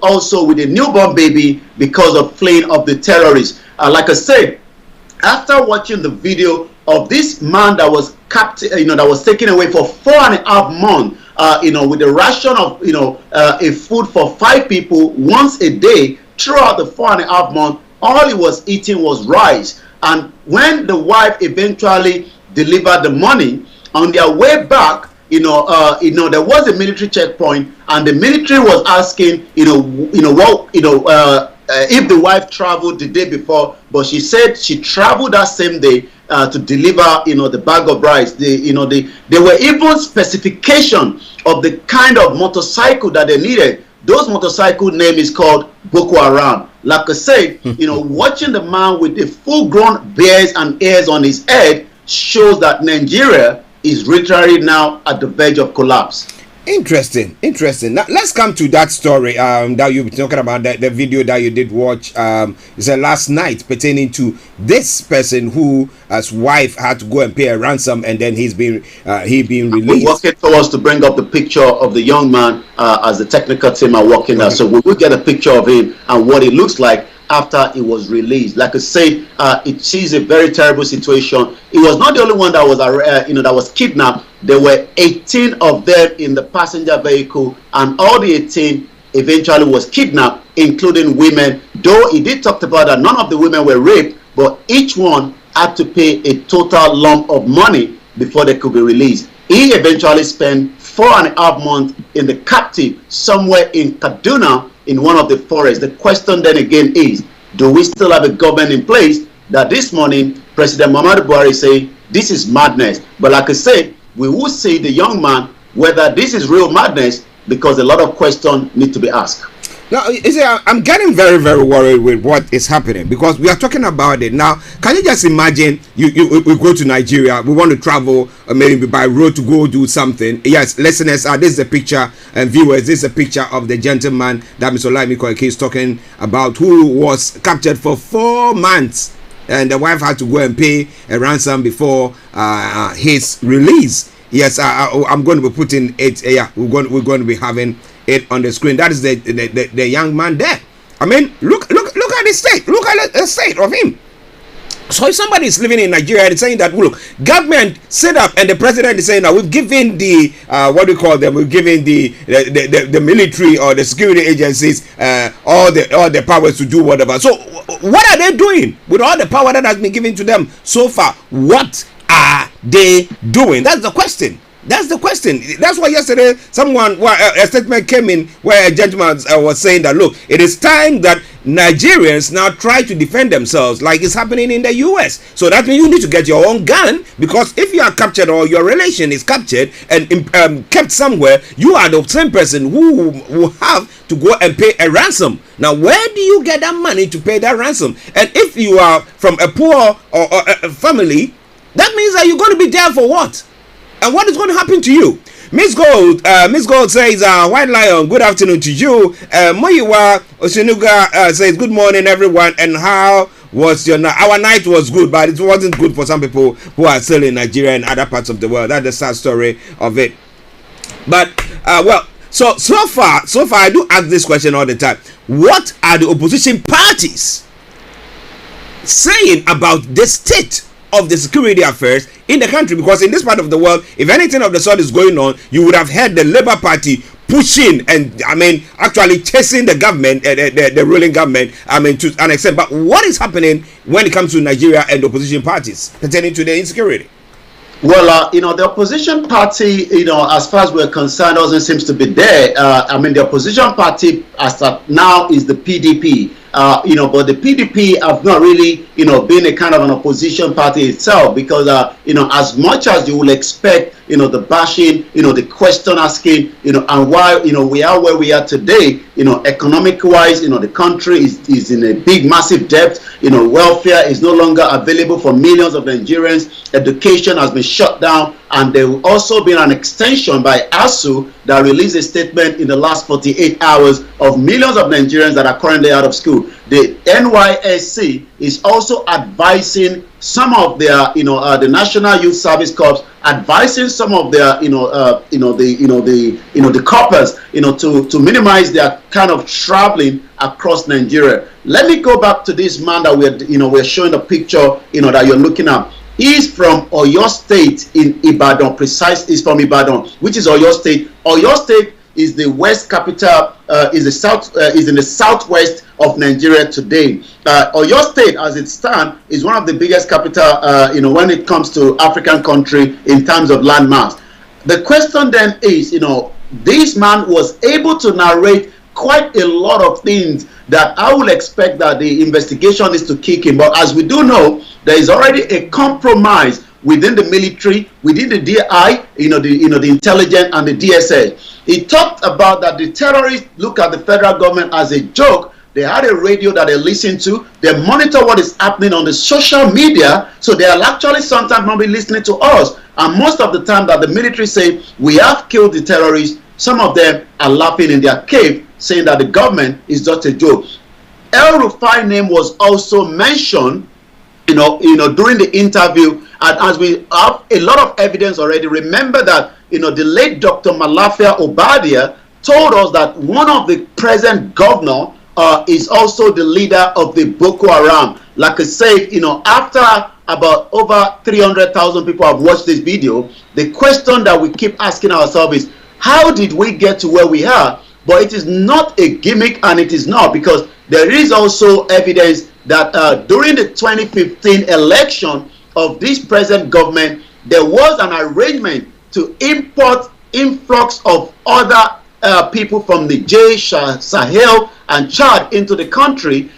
also with a newborn baby because of fleeing of the terrorists. Like I said, after watching the video of this man that was captured, that was taken away for 4.5 months, with a ration of, a food for 5 people once a day throughout the 4.5 months, all he was eating was rice. And when the wife eventually delivered the money, on their way back, there was a military checkpoint, and the military was asking, if the wife traveled the day before, but she said she traveled that same day to deliver, the bag of rice. There were even specification of the kind of motorcycle that they needed. Those motorcycle name is called Boko Haram. Like I said, watching the man with the full-grown beards and hairs on his head shows that Nigeria is literally now at the verge of collapse. Interesting. Now let's come to that story that you were talking about, the video that you did watch. It's last night pertaining to this person who, as wife, had to go and pay a ransom, and then he being released. We're working towards to bring up the picture of the young man as the technical team are working now. So we will get a picture of him and what it looks like after he was released. Like I said, it is a very terrible situation. He was not the only one that was, that was kidnapped. There were 18 of them in the passenger vehicle, and all the 18 eventually was kidnapped, including women. Though he did talk about that none of the women were raped, but each one had to pay a total lump of money before they could be released. He eventually spent 4.5 months in the captive somewhere in Kaduna, in one of the forests. The question then again is, do we still have a government in place that this morning President Muhammadu Buhari say this is madness? But like I said, we will see the young man whether this is real madness, because a lot of questions need to be asked. Now, I'm getting very, very worried with what is happening, because we are talking about it now. Can you just imagine we go to Nigeria, we want to travel maybe by road to go do something. Yes, listeners, this is a picture, and viewers, this is a picture of the gentleman that Mr. Olayomi is talking about, who was captured for 4 months, and the wife had to go and pay a ransom before his release. Yes, I'm going to be putting it. We're going to be having it on the screen. That is the young man there. I mean, look at the state. Look at the state of him. So if somebody is living in Nigeria and saying that, look, government set up, and the president is saying that we've given the what do you call them? We've given the military or the security agencies all the powers to do whatever. So what are they doing with all the power that has been given to them so far? What are they doing? That's the question. That's the question. That's why yesterday a statement came in where a gentleman was saying that, look, it is time that Nigerians now try to defend themselves like it's happening in the US. So that means you need to get your own gun, because if you are captured or your relation is captured and kept somewhere, you are the same person who will have to go and pay a ransom. Now, where do you get that money to pay that ransom? And if you are from a poor or a family, that means that you're going to be there for what? And what is going to happen to you? Miss Gold says, White Lion, good afternoon to you. Moyiwa Oshinuga says, good morning, everyone. And how was your night? Our night was good, but it wasn't good for some people who are still in Nigeria and other parts of the world. That's the sad story of it. But, so far, I do ask this question all the time. What are the opposition parties saying about the state of the security affairs in the country? Because in this part of the world, if anything of the sort is going on, you would have heard the Labour Party pushing and actually chasing the government, the ruling government, to an extent. But what is happening when it comes to Nigeria and the opposition parties pertaining to the insecurity? Well, the opposition party, as far as we're concerned, doesn't seem to be there. The opposition party as of now is the PDP. But the PDP have not really, been a kind of an opposition party itself, because, as much as you will expect, the bashing, the question asking, and why, we are where we are today, economic wise, the country is in a big, massive debt. Welfare is no longer available for millions of Nigerians. Education has been shut down. And there will also be an extension by ASU that released a statement in the last 48 hours of millions of Nigerians that are currently out of school. The NYSC is also advising some of their, the National Youth Service Corps, advising some of their, the corpers, to minimize their kind of traveling across Nigeria. Let me go back to this man that we're showing a picture, that you're looking at. He's from Oyo State in Ibadan. Is from Ibadan, which is Oyo State. Oyo State is the west capital, is in the southwest of Nigeria today. Oyo State, as it stands, is one of the biggest capital, when it comes to African country in terms of landmass. The question then is, this man was able to narrate quite a lot of things that I will expect that the investigation is to kick in. But as we do know, there is already a compromise within the military, within the DI, the intelligence and the DSS. He talked about that the terrorists look at the federal government as a joke. They had a radio that they listen to. They monitor what is happening on the social media. So they are actually sometimes not be listening to us. And most of the time that the military say, we have killed the terrorists, some of them are laughing in their cave, saying that the government is just a joke. El Rufai's name was also mentioned, during the interview. And as we have a lot of evidence already, remember that, the late Dr. Malafia Obadia told us that one of the present governor is also the leader of the Boko Haram. Like I said, after about over 300,000 people have watched this video, the question that we keep asking ourselves is, how did we get to where we are? But it is not a gimmick, and it is not, because there is also evidence that during the 2015 election of this present government, there was an arrangement to import influx of other people from Niger, Sahel, and Chad into the country,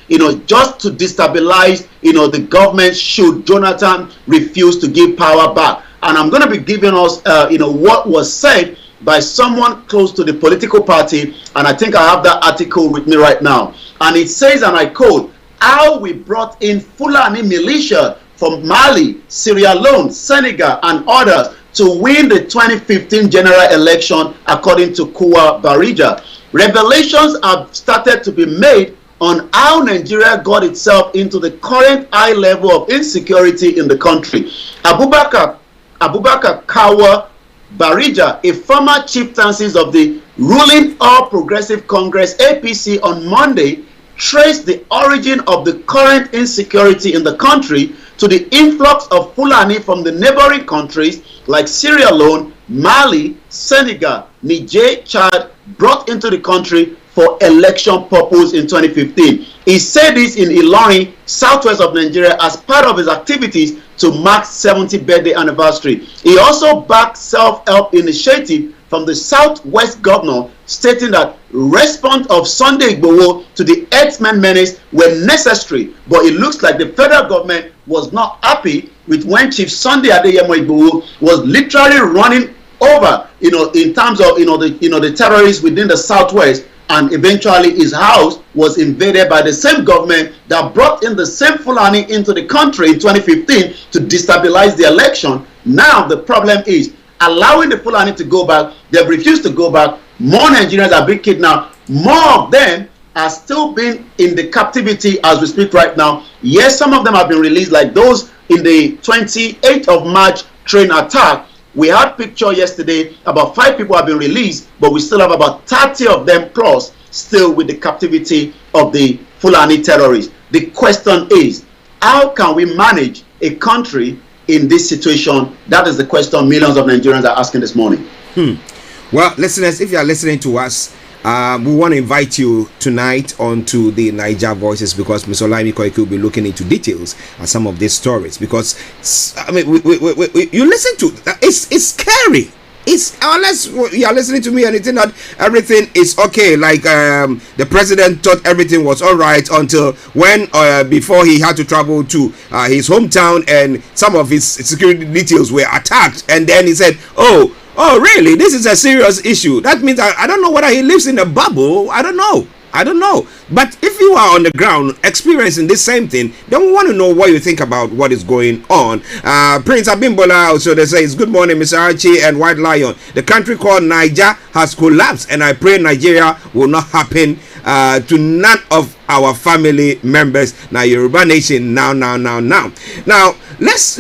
just to destabilize, the government should Jonathan refuse to give power back. And I'm going to be giving us, what was said by someone close to the political party, and I think I have that article with me right now. And it says, and I quote, how we brought in Fulani militia from Mali, Sierra Leone, Senegal, and others to win the 2015 general election, according to Kuwa Barija. Revelations have started to be made on how Nigeria got itself into the current high level of insecurity in the country. Abubakar Kawa Barija, a former chieftain of the ruling All Progressive Congress APC, on Monday traced the origin of the current insecurity in the country to the influx of Fulani from the neighboring countries like Sierra Leone, Mali, Senegal, Niger, Chad, brought into the country for election purpose in 2015. He said this in Ilorin, southwest of Nigeria, as part of his activities to mark 70th birthday anniversary. He also backed self-help initiative from the southwest governor, stating that response of Sunday Igboho to the X-Men menace were necessary, but it looks like the federal government was not happy with when Chief Sunday Adeyemo Igboho was literally running over, in terms of, the terrorists within the southwest, and eventually his house was invaded by the same government that brought in the same Fulani into the country in 2015 to destabilize the election. Now the problem is allowing the Fulani to go back. They've refused to go back. More Nigerians are being kidnapped. More of them are still being in the captivity as we speak right now. Yes, some of them have been released, like those in the 28th of March train attack. We had picture yesterday, about 5 people have been released, but we still have about 30 of them plus still with the captivity of the Fulani terrorists. The question is, how can we manage a country in this situation? That is the question millions of Nigerians are asking this morning. Well, listeners, if you are listening to us, we want to invite you tonight onto the Niger Voices, because Mr. Olayomi Koiki will be looking into details and some of these stories. Because I mean, you listen to it's scary. It's unless you are listening to me and you think that everything is okay, like the president thought everything was all right until when before he had to travel to his hometown and some of his security details were attacked, and then he said, Oh, really? This is a serious issue. That means I don't know whether he lives in a bubble. I don't know. But if you are on the ground experiencing this same thing, then we want to know what you think about what is going on. Prince Abimbola also, they say, good morning, Mr. Archie and White Lion. The country called Niger has collapsed, and I pray Nigeria will not happen to none of our family members. Now, Yoruba Nation, now. Now, let's,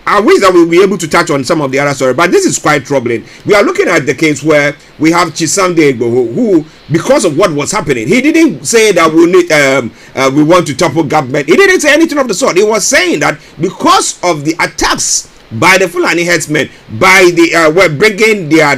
I wish that we'll be able to touch on some of the other stories, but this is quite troubling. We are looking at the case where we have Chisamde Igboho, who, because of what was happening, he didn't say that we want to topple government. He didn't say anything of the sort. He was saying that because of the attacks by the Fulani headsmen, by the bringing their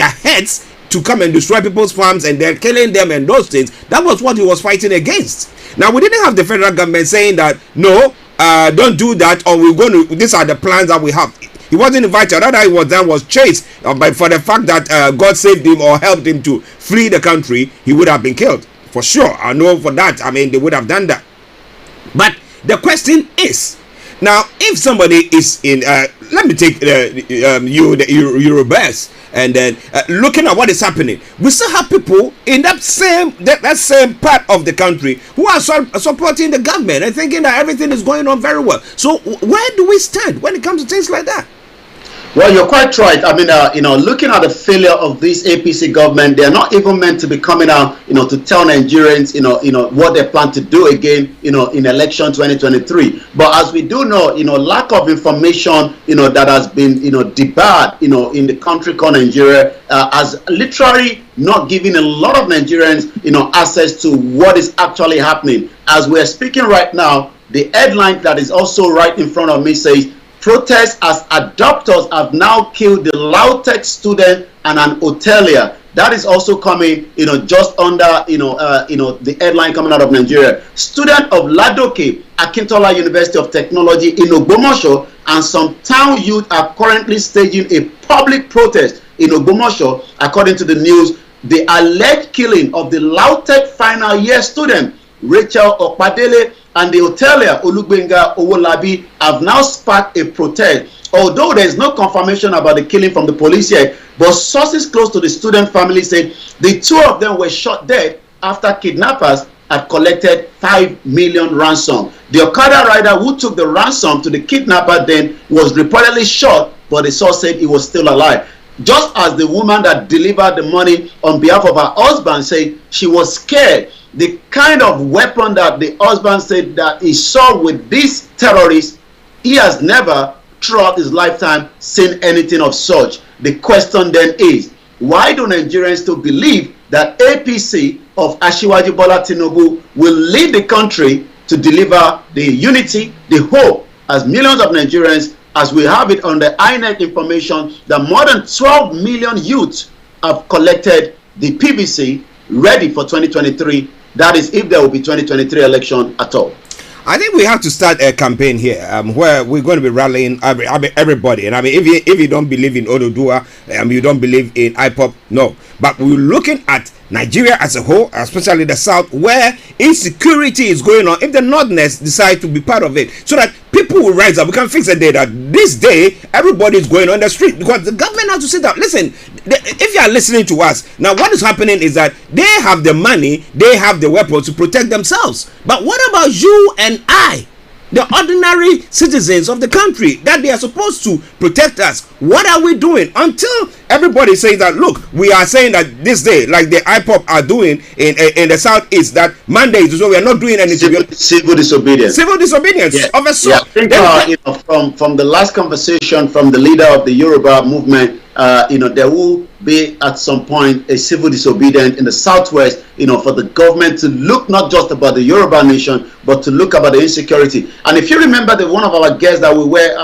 heads to come and destroy people's farms and they're killing them and those things, that was what he was fighting against. Now, we didn't have the federal government saying that, no, don't do that, or we're going to, these are the plans that we have. He wasn't invited. All that he was done was chased, but for the fact that God saved him or helped him to flee the country, he would have been killed. For sure. I know for that. I mean, they would have done that. But the question is, now, if somebody is in, let me take the Eurobus, and then looking at what is happening, we still have people in that same part of the country who are supporting the government and thinking that everything is going on very well. So where do we stand when it comes to things like that? Well, you're quite right. I mean, looking at the failure of this APC government, they're not even meant to be coming out, to tell Nigerians, what they plan to do again, in election 2023. But as we do know, lack of information, that has been, debarred, in the country called Nigeria, has literally not giving a lot of Nigerians, access to what is actually happening. As we're speaking right now, the headline that is also right in front of me says, protests as adopters have now killed the Lautech student and an hotelier. That is also coming, just under, the headline coming out of Nigeria. Student of Ladoke, Akintola University of Technology in Ogbomoso, and some town youth are currently staging a public protest in Ogbomoso, according to the news. The alleged killing of the Lautech final year student, Rachel Okpadele, and the hotelier Olugbenga Owolabi have now sparked a protest. Although there is no confirmation about the killing from the police yet, but sources close to the student family said the two of them were shot dead after kidnappers had collected 5 million ransom. The Okada rider who took the ransom to the kidnapper then was reportedly shot, but the source said he was still alive. Just as the woman that delivered the money on behalf of her husband said she was scared. The kind of weapon that the husband said that he saw with these terrorists, he has never throughout his lifetime seen anything of such. The question then is, why do Nigerians still believe that APC of Asiwaju Bola Tinubu will lead the country to deliver the unity, the hope, as millions of Nigerians, as we have it on the INEC information, that more than 12 million youths have collected the PVC ready for 2023. That is, if there will be 2023 election at all. I think we have to start a campaign here where we're going to be rallying everybody. And I mean, if you don't believe in Ododua, you don't believe in IPOP, no. But we're looking at Nigeria as a whole, especially the South, where insecurity is going on. If the Northerners decide to be part of it, so that people will rise up, we can fix a day that this day everybody is going on the street, because the government has to sit down. Listen, if you are listening to us now, what is happening is that they have the money, they have the weapons to protect themselves. But what about you and I, the ordinary citizens of the country, that they are supposed to protect us? What are we doing? Until everybody says that, look, we are saying that this day, like the IPOP are doing in the Southeast, that Monday, so we are not doing anything. Civil disobedience. Civil disobedience of a sort. I think, from the last conversation from the leader of the Yoruba movement, there will be at some point a civil disobedience in the Southwest, for the government to look not just about the Yoruba nation, but to look about the insecurity. And if you remember, one of our guests that we were,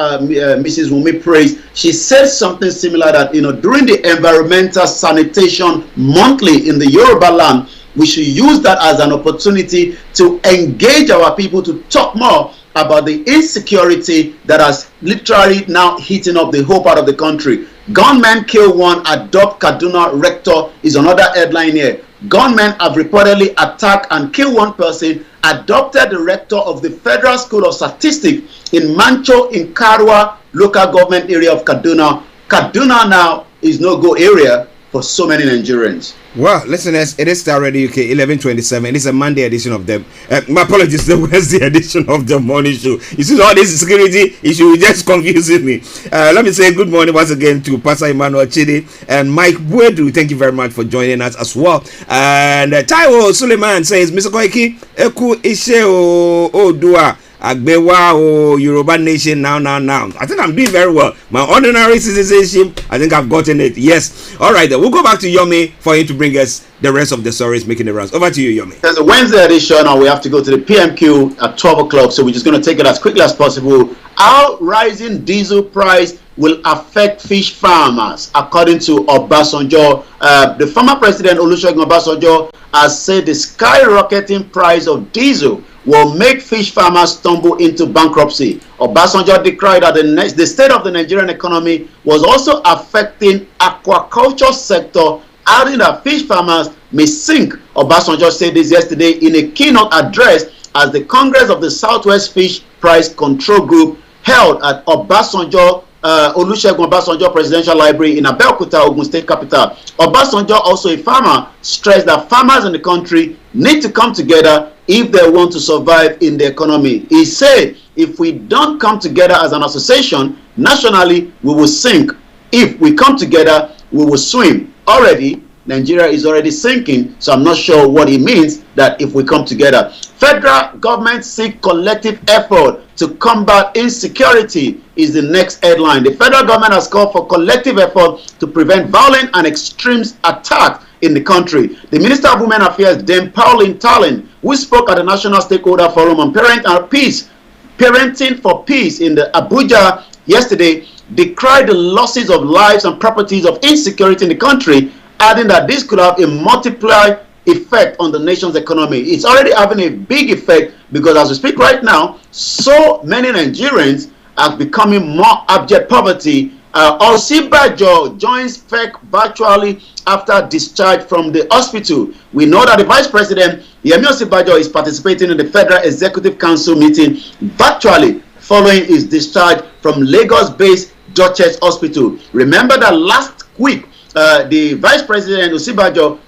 Mrs. Wumi praised, she said something similar that, during the environmental sanitation monthly in the Yoruba land, we should use that as an opportunity to engage our people to talk more about the insecurity that has literally now heating up the whole part of the country. Gunmen kill one, adopt Kaduna rector is another headline here. Gunmen have reportedly attacked and killed one person, adopted the rector of the Federal School of Statistics in Mancho in Karwa local government area of Kaduna. Kaduna now is no-go area for so many Nigerians. Well, listeners, it is Starr Radio UK 11:27. It's a Monday edition of them. My apologies, the Wednesday edition of the morning show. You see, all this security issue just confusing me. Let me say good morning once again to Pastor Emmanuel Chidi and Mike Buedu. Thank you very much for joining us as well. And Taiwo Suleiman says, Mr. Koiki, Eku Ishe Odua. Agbewa o Yoruba nation now. I think I'm doing very well. My ordinary citizenship, I think I've gotten it. Yes. All right, then we'll go back to Yomi for him to bring us the rest of the stories making the rounds. Over to you, Yomi. There's a Wednesday edition, and we have to go to the PMQ at 12 o'clock, so we're just going to take it as quickly as possible. How rising diesel price will affect fish farmers, according to Obasanjo. The former president, Olusegun Obasanjo, has said the skyrocketing price of diesel will make fish farmers stumble into bankruptcy. Obasanjo decried that the state of the Nigerian economy was also affecting aquaculture sector, adding that fish farmers may sink. Obasanjo said this yesterday in a keynote address as the Congress of the Southwest Fish Price Control Group held at Olusegun Obasanjo Presidential Library in Abeokuta, Ogun State capital. Obasanjo, also a farmer, stressed that farmers in the country need to come together if they want to survive in the economy. He said, if we don't come together as an association, nationally, we will sink. If we come together, we will swim. Already, Nigeria is already sinking, so I'm not sure what it means that if we come together. Federal government seek collective effort to combat insecurity is the next headline. The federal government has called for collective effort to prevent violent and extreme attacks in the country. The Minister of Women Affairs, Dame Pauline Tallinn, who spoke at the National Stakeholder Forum on Parenting for Peace in the Abuja yesterday, decried the losses of lives and properties of insecurity in the country, adding that this could have a multiplier effect on the nation's economy. It's already having a big effect because as we speak right now, so many Nigerians are becoming more abject poverty. Osibajo joins FEC virtually after discharge from the hospital. We know that the Vice President, Yemi Osibajo, is participating in the Federal Executive Council meeting virtually following his discharge from Lagos-based Duchess Hospital. Remember that last week, the Vice President Osibajo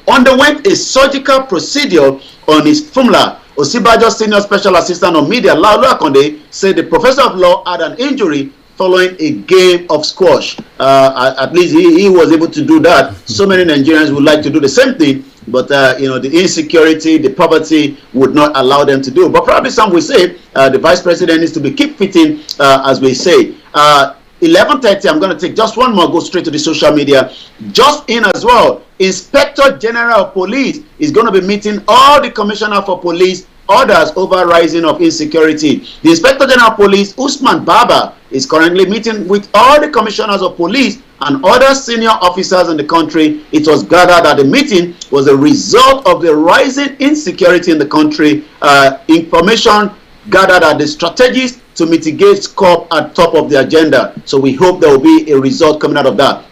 underwent a surgical procedure on his femur. Osibajo's senior special assistant on media, Laolu Akonde, said the professor of law had an injury following a game of squash. At least he was able to do that. So many Nigerians would like to do the same thing, but the insecurity, the poverty would not allow them to do. But probably some will say the Vice President needs to be keep fitting, as we say. 11:30, I'm going to take just one more, go straight to the social media. Just in as well, Inspector General of Police is going to be meeting all the Commissioner for Police orders over rising of insecurity. The Inspector General of Police, Usman Baba, is currently meeting with all the commissioners of police and other senior officers in the country. It was gathered that the meeting was a result of the rising insecurity in the country. Information gathered at the strategies to mitigate scope at top of the agenda. So we hope there will be a result coming out of that.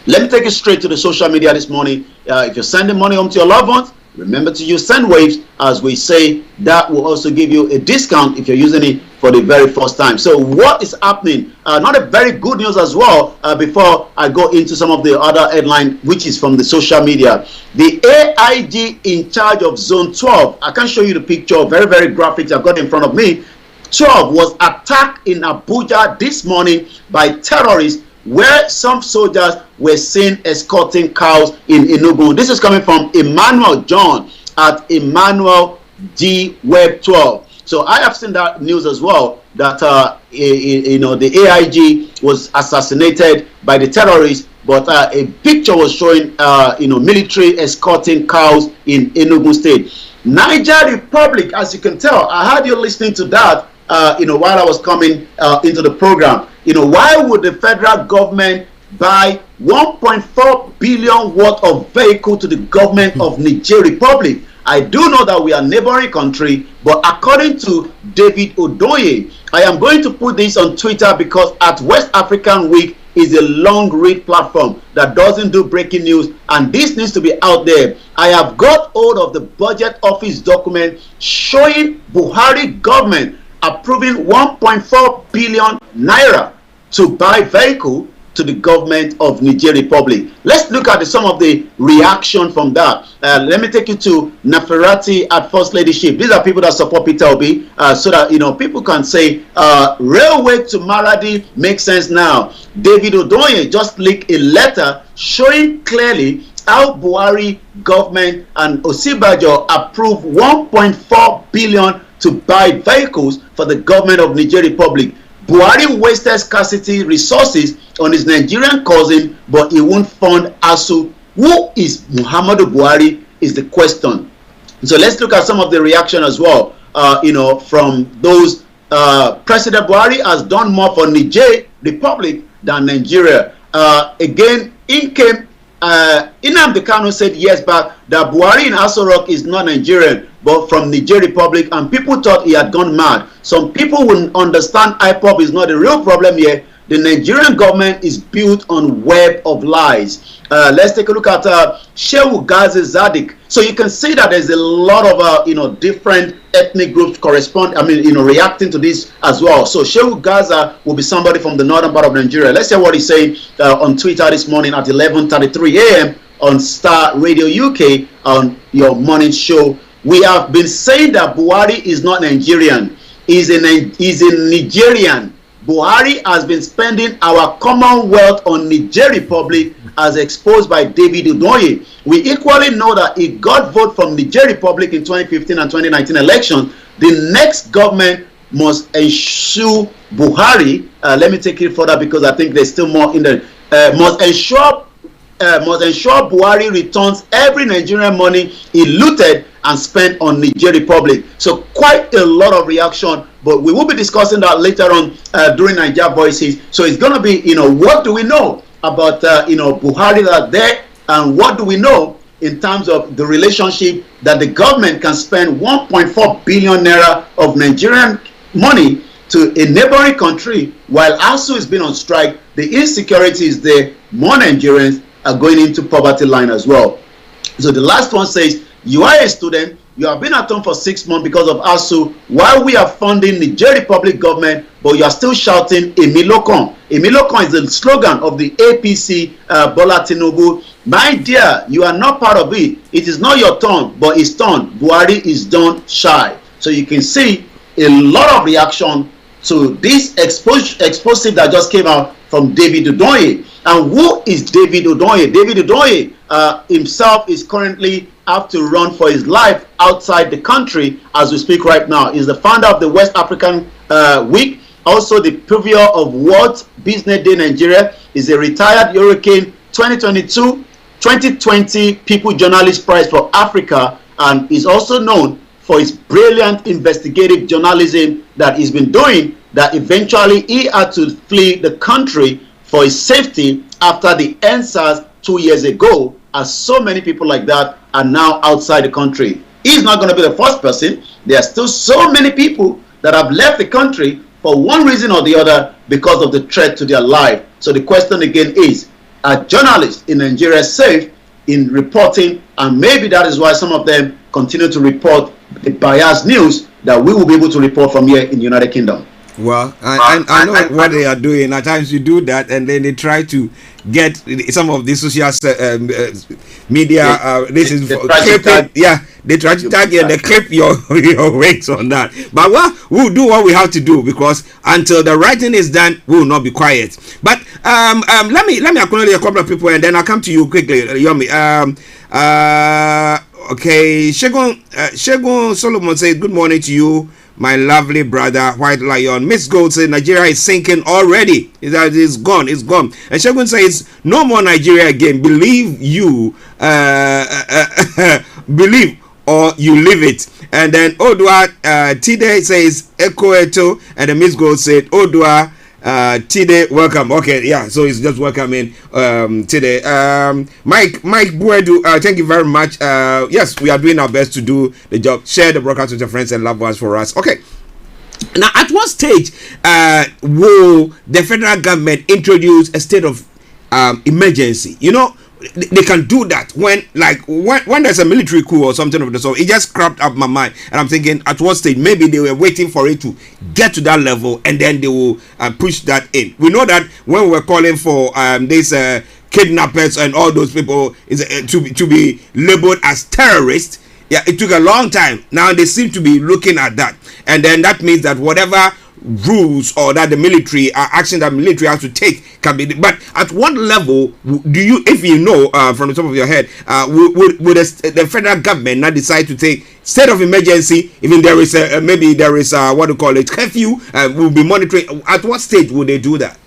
Let me take you straight to the social media this morning. If you're sending money home to your loved ones, remember to use SendWaves. As we say, that will also give you a discount if you're using it for the very first time. So what is happening? Not a very good news as well, before I go into some of the other headline, which is from the social media. The AIG in charge of Zone 12, I can show you the picture, very, very graphic I've got in front of me. 12 was attacked in Abuja this morning by terrorists, where some soldiers were seen escorting cows in Enugu. This is coming from Emmanuel John at Emmanuel G Web 12. So I have seen that news as well, that the AIG was assassinated by the terrorists, but a picture was showing military escorting cows in Enugu State. Niger Republic, as you can tell, I had you listening to that while I was coming into the program. Why would the federal government buy 1.4 billion worth of vehicle to the government of Niger Republic? I do know that we are a neighboring country, but according to David Odoye, I am going to put this on Twitter because at West African Week is a long read platform that doesn't do breaking news, and this needs to be out there. I have got hold of the budget office document showing Buhari government approving 1.4 billion naira to buy vehicle to the government of Niger Republic. Let's look at some of the reaction from that. Let me take you to Naferati at First Ladyship. These are people that support Peter Obi, so that people can say railway to Maradi makes sense now. David Odoye just leaked a letter showing clearly how Buhari government and Osibajo approved 1.4 billion to buy vehicles for the government of Niger Republic. Buhari wasted scarcity resources on his Nigerian cousin, but he won't fund ASU. Who is Muhammadu Buhari is the question. So let's look at some of the reaction as well. From those, President Buhari has done more for Niger Republic than Nigeria. Again, in came Nnamdi Kanu said years back that Buhari in Aso Rock is not Nigerian, but from Niger Republic, and people thought he had gone mad. Some people wouldn't understand IPOB is not a real problem here. The Nigerian government is built on web of lies. Let's take a look at Shehu Gazi Zadik. So you can see that there's a lot of different ethnic groups reacting to this as well. So Shehu Gaza will be somebody from the northern part of Nigeria. Let's hear what he's saying on Twitter this morning at 11:33 a.m. on Starr Radio UK on your morning show. We have been saying that Buhari is not Nigerian. He's a Nigerian. Buhari has been spending our commonwealth on Niger Republic as exposed by David Odoye. We equally know that he got vote from Niger Republic in 2015 and 2019 elections. The next government must ensure Buhari, let me take it further because I think there's still more in there, must ensure Buhari returns every Nigerian money he looted and spent on Niger Republic. So quite a lot of reaction, but we will be discussing that later on during Niger Voices. So it's going to be, what do we know about, Buhari that there, and what do we know in terms of the relationship that the government can spend 1.4 billion naira of Nigerian money to a neighboring country while ASU has been on strike. The insecurity is there. More Nigerians are going into poverty line as well. So the last one says, you are a student, you have been at home for 6 months because of ASU, while we are funding the Niger Republic government, but you are still shouting Emilokon. Emilokon is the slogan of the APC, Bola Tinubu. My dear, you are not part of it. It is not your turn, but it's turn. Buhari is done shy. So you can see a lot of reaction to this explosive that just came out from David Odoye. And who is David Odoye? David Odoye himself is currently have to run for his life outside the country as we speak right now. He's the founder of the West African Week, also the preview of World Business Day Nigeria. Is a retired Hurricane 2022-2020 People Journalist Prize for Africa, and is also known for his brilliant investigative journalism that he's been doing, that eventually he had to flee the country for his safety after the NSAS 2 years ago, as so many people like that are now outside the country. He's not going to be the first person. There are still so many people that have left the country for one reason or the other because of the threat to their life. So the question again is, are journalists in Nigeria safe in reporting? And maybe that is why some of them continue to report the biased news that we will be able to report from here in the United Kingdom. Well, I know what they are doing. At times you do that, and then they try to get some of the social media. They try to tag you and they clip your weights on that. But we'll do what we have to do, because until the writing is done, we will not be quiet. But let me acknowledge a couple of people, and then I'll come to you quickly, Yomi. Okay, Shegun Solomon says good morning to you, my lovely brother, White Lion. Miss Gold says Nigeria is sinking already. It's gone. And Shegun says no more Nigeria again. Believe believe or you live it. And then Odua Tide says Echo Eto, and then Miss Gold said Odua Tide, welcome. Okay, yeah, so it's just welcoming today. Mike Buedu, thank you very much. Yes, we are doing our best to do the job. Share the broadcast with your friends and loved ones for us. Okay. Now, at what stage will the federal government introduce a state of emergency? You know, they can do that when there's a military coup or something of the sort. It just crapped up my mind, and I'm thinking, at what stage? Maybe they were waiting for it to get to that level, and then they will push that in. We know that when we were calling for these kidnappers and all those people to be labeled as terrorists, yeah, it took a long time. Now they seem to be looking at that, and then that means that whatever rules or that the military action that military has to take can be. But at what level do you, if you know from the top of your head, would the federal government not decide to take state of emergency? Even there is maybe there is what do you call it, curfew, will be monitoring. At what stage would they do that?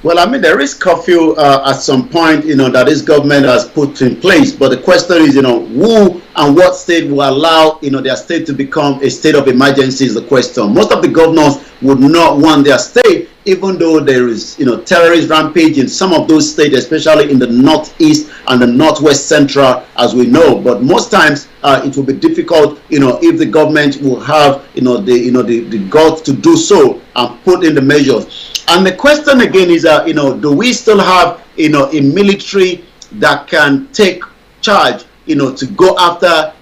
Well, I mean, there is curfew at some point, that this government has put in place. But the question is, who and what state will allow, their state to become a state of emergency is the question. Most of the governors would not want their state, even though there is, terrorist rampage in some of those states, especially in the northeast and the northwest central, as we know. But most times, it will be difficult, if the government will have, the guts to do so and put in the measures. And the question again is, do we still have, a military that can take charge, to go after,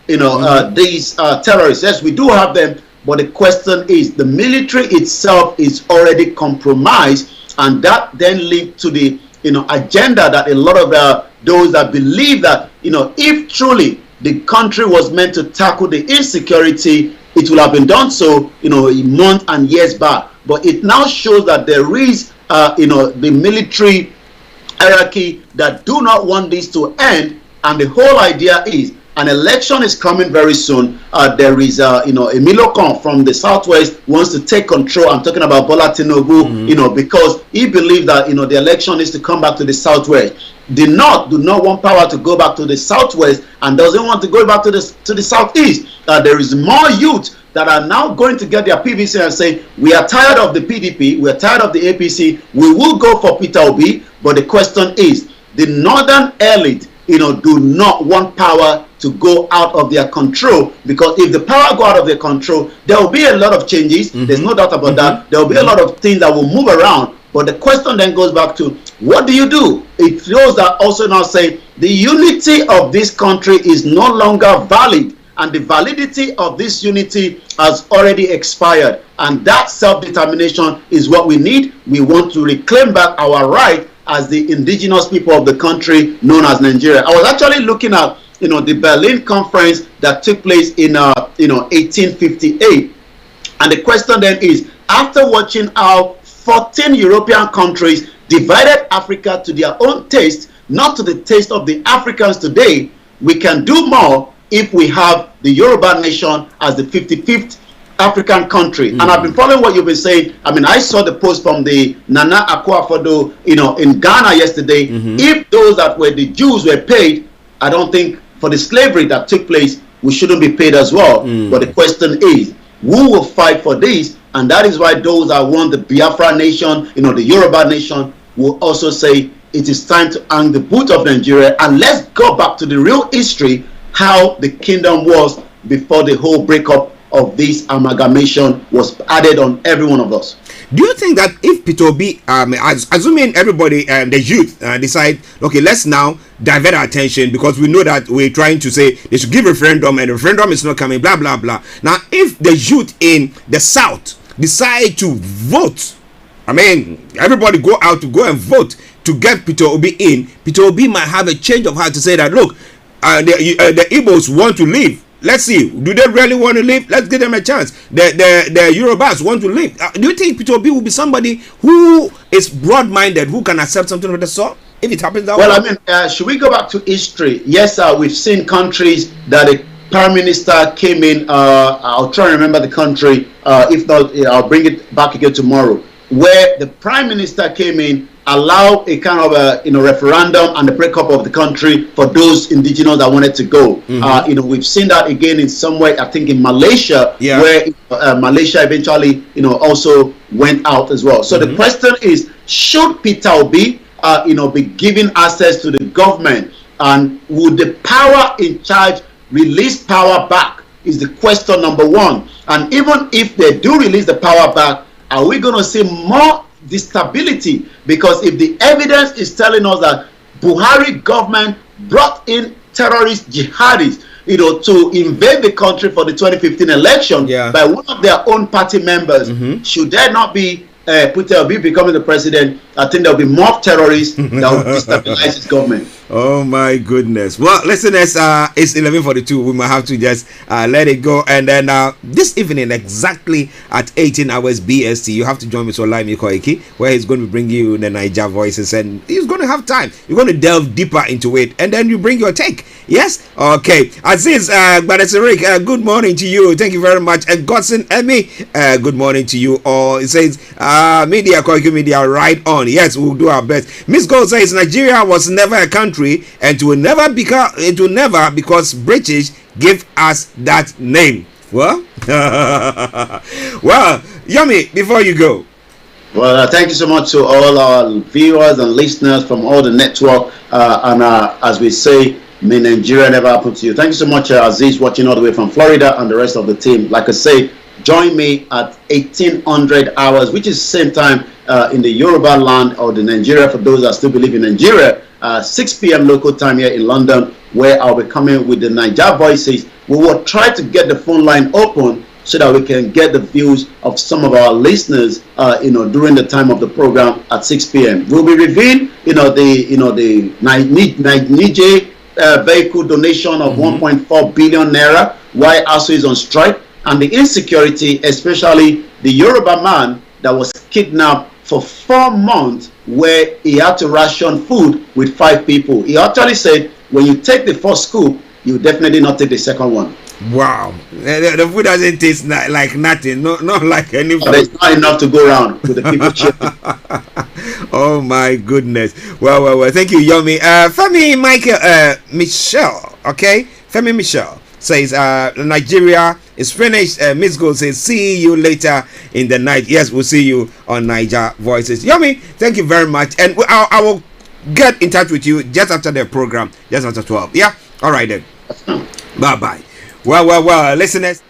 these terrorists? Yes, we do have them, but the question is, the military itself is already compromised, and that then leads to the, agenda that a lot of those that believe that, if truly the country was meant to tackle the insecurity, it will have been done so, months and years back. But it now shows that there is, the military hierarchy that do not want this to end. And the whole idea is, an election is coming very soon. There is, Emilio Kon from the Southwest wants to take control. I'm talking about Bola Tinubu, because he believes that, the election is to come back to the Southwest. The North do not want power to go back to the Southwest and doesn't want to go back to the Southeast. There is more youth that are now going to get their PVC and say, we are tired of the PDP, we are tired of the APC, we will go for Peter Obi. But the question is, the northern elite, do not want power to go out of their control, because if the power go out of their control, there will be a lot of changes. There's no doubt about that. There will be a lot of things that will move around. But the question then goes back to, what do you do? It those that also now say the unity of this country is no longer valid, and the validity of this unity has already expired. And that self-determination is what we need. We want to reclaim back our right as the indigenous people of the country known as Nigeria. I was actually looking at, the Berlin conference that took place in, 1858. And the question then is, after watching how 14 European countries divided Africa to their own taste, not to the taste of the Africans today, we can do more if we have the Yoruba nation as the 55th African country. And I've been following what you've been saying. I mean, I saw the post from the Nana Akua-Addo, in Ghana yesterday. If those that were the Jews were paid, I don't think for the slavery that took place, we shouldn't be paid as well. But the question is, who will fight for this? And that is why those that want the Biafra nation, the Yoruba nation, will also say it is time to hang the boot of Nigeria, and let's go back to the real history, how the kingdom was before the whole breakup of this amalgamation was added on every one of us. Do you think that if Peter Obi, assuming everybody, the youth, decide, okay, let's now divert our attention, because we know that we're trying to say they should give referendum, and the referendum is not coming, blah, blah, blah. Now, if the youth in the South decide to vote, everybody go out to go and vote to get Peter Obi in, Peter Obi might have a change of heart to say that, look, the Igbos want to leave. Let's see, do they really want to leave? Let's give them a chance. The Yorubas want to leave. Do you think Peter Obi will be somebody who is broad-minded, who can accept something of the sort, if it happens that way? Well, should we go back to history? Yes, we've seen countries that the prime minister came in. I'll try and remember the country. If not, I'll bring it back again tomorrow. Where the prime minister came in, allow a kind of a referendum and the breakup of the country for those indigenous that wanted to go. We've seen that again in some way, I think in Malaysia, where Malaysia eventually also went out as well. So the question is, should Peter Obi be given access to the government, and would the power in charge release power back, is the question number one. And even if they do release the power back, are we going to see more instability? Because if the evidence is telling us that Buhari government brought in terrorist jihadists, to invade the country for the 2015 election by one of their own party members, should there not be Peter Obi becoming the president? I think there will be more terrorists that will destabilize his government. Oh my goodness. Well, listeners, it's 11:42. We might have to just let it go. And then this evening, exactly at 18 hours BST, you have to join Mr. Olayomi Koiki, where he's going to bring you the Niger voices, and he's going to have time. You're going to delve deeper into it, and then you bring your take. Yes? Okay. Aziz Badesirik, good morning to you. Thank you very much. And Godson Emmy, good morning to you all. It says, Media, Koiki Media, right on. Yes, we'll do our best. Miss Gold says, Nigeria was never a country, and it will never because British give us that name. Well, well, Yomi, before you go. Well, thank you so much to all our viewers and listeners from all the network. And as we say, may Nigeria never happen to you. Thank you so much, Aziz, watching all the way from Florida, and the rest of the team. Like I say, join me at 1800 hours, which is same time in the Yoruba land, or the Nigeria for those that still believe in Nigeria. 6 p.m. local time here in London, where I'll be coming with the Niger voices. We will try to get the phone line open so that we can get the views of some of our listeners, during the time of the program at 6 p.m. We'll be reviewing, the Niger vehicle donation of 1.4 billion naira, why ASU is on strike, and the insecurity, especially the Yoruba man that was kidnapped for 4 months, where he had to ration food with 5 people. He actually said, when you take the first scoop, you definitely not take the second one. Wow, the food doesn't taste like nothing, not like any food. There's not enough to go around with the people sharing. Oh my goodness. Well, thank you, Yomi. Femi Michael Michelle, okay? Femi Michelle says Nigeria is finished. Miss Gold says, see you later in the night. Yes, we'll see you on Niger Voices. Yomi, thank you very much. And I will get in touch with you just after the program, just after 12. Yeah? All right then. Bye-bye. Well, listeners,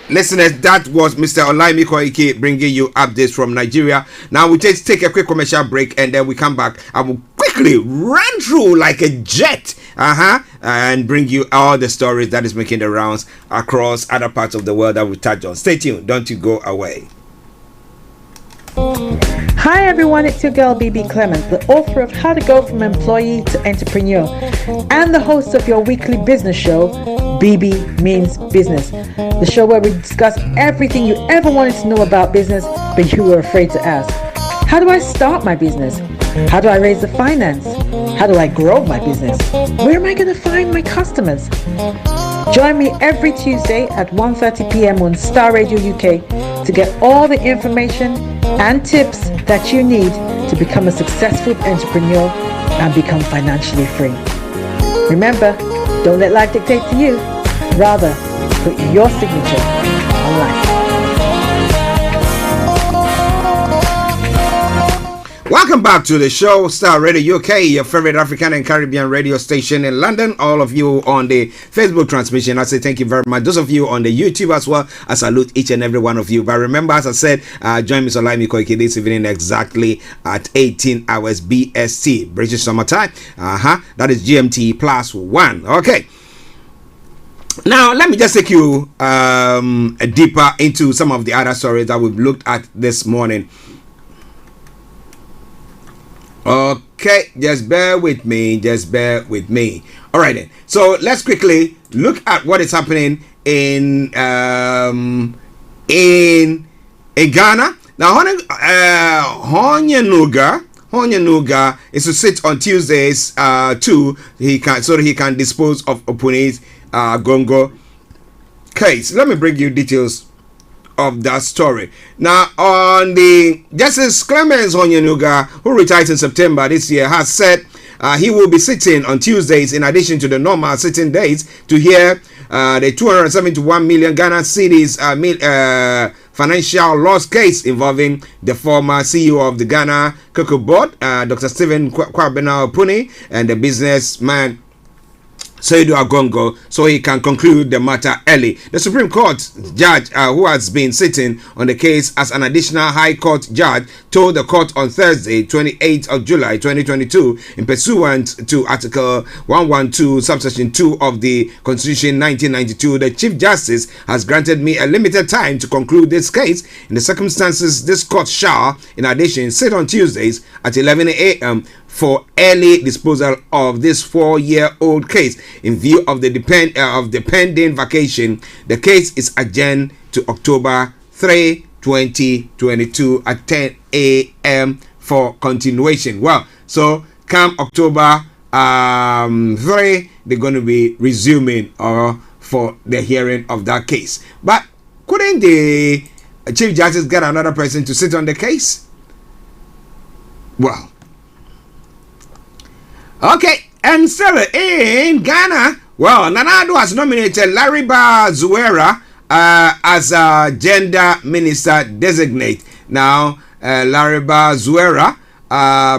that was Mr. Olayomi Koiki bringing you updates from Nigeria. Now we just take a quick commercial break, and then we come back. I will quickly run through like a jet, and bring you all the stories that is making the rounds across other parts of the world that we touch on. Stay tuned. Don't you go away. Hi everyone, it's your girl BB Clement, the author of How to Go From Employee to Entrepreneur, and the host of your weekly business show, BB Means Business, the show where we discuss everything you ever wanted to know about business, but you were afraid to ask. How do I start my business? How do I raise the finance? How do I grow my business? Where am I going to find my customers? Join me every Tuesday at 1:30 p.m. on Starr Radio UK to get all the information and tips that you need to become a successful entrepreneur and become financially free. Remember, don't let life dictate to you. Rather, put your signature on life. Welcome back to the show, Star Radio UK, your favorite African and Caribbean radio station in London. All of you on the Facebook transmission, I say thank you very much. Those of you on the YouTube as well, I salute each and every one of you. But remember, as I said, join me Olayomi this evening exactly at 18 hours BST, British Summer Time. That is GMT +1. Okay. Now, let me just take you deeper into some of the other stories that we've looked at this morning. Okay, just bear with me. All right then. So let's quickly look at what is happening in Ghana. Now, Honyanuga is to sit on Tuesdays so he can dispose of Opuni's Gongo case. Let me bring you details of that story. Now, on the Justice Clemens Honyanuga, who retired in September this year, has said he will be sitting on Tuesdays in addition to the normal sitting days to hear the 271 million Ghana cedis financial loss case involving the former CEO of the Ghana Cocoa Board, Dr. Stephen Kwabena Opuni, and the businessman Saidu Agongo, so he can conclude the matter early. The Supreme Court judge who has been sitting on the case as an additional High Court judge told the court on Thursday, 28th of July 2022, in pursuant to Article 112, subsection 2 of the Constitution 1992, the Chief Justice has granted me a limited time to conclude this case. In the circumstances, this court shall, in addition, sit on Tuesdays at 11 a.m. for early disposal of this 4-year-old case. In view of the pending vacation, the case is adjourned to October 3, 2022 at 10 a.m. for continuation. Well, so come October 3, they're going to be resuming for the hearing of that case. But couldn't the Chief Justice get another person to sit on the case? Well, okay, and still in Ghana, well, Nana Addo has nominated Lariba Zuwera as a gender minister designate. Now, Lariba Zuwera,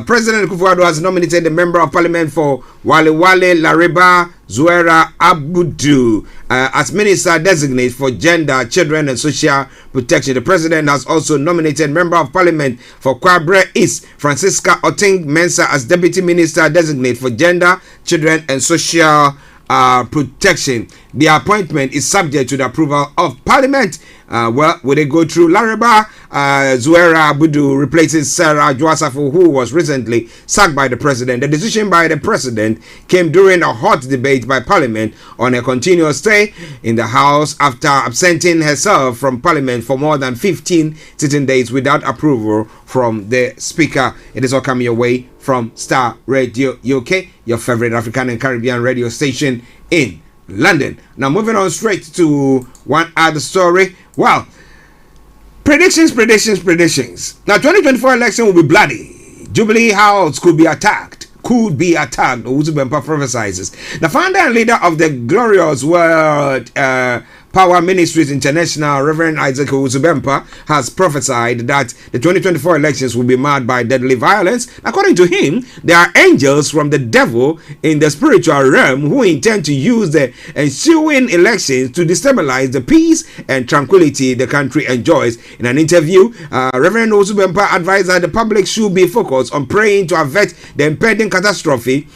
President Kufuor Addo has nominated the member of parliament for Wale Lariba Zuwera Abudu as minister designate for gender, children and social protection. The president has also nominated member of parliament for Kwabre East, Francisca Oting Mensah, as deputy minister designate for gender, children and social protection. The appointment is subject to the approval of parliament. Well, will they go through Lariba Zuwera Abudu replaces Sarah Joasafo, who was recently sacked by the president. The decision by the president came during a hot debate by parliament on a continuous stay in the house after absenting herself from parliament for more than 15 sitting days without approval from the speaker. It is all coming your way from Star Radio UK, your favorite African and Caribbean radio station in London. Now, moving on straight to one other story. Well, predictions. Now, 2024 election will be bloody. Jubilee House could be attacked. Owusu Bempah prophesizes. The founder and leader of the Glorious World Power Ministries International, Reverend Isaac Owusu Bempah, has prophesied that the 2024 elections will be marred by deadly violence. According to him, there are angels from the devil in the spiritual realm who intend to use the ensuing elections to destabilize the peace and tranquility the country enjoys. In an interview, Reverend Owusu Bempah advised that the public should be focused on praying to avert the impending catastrophe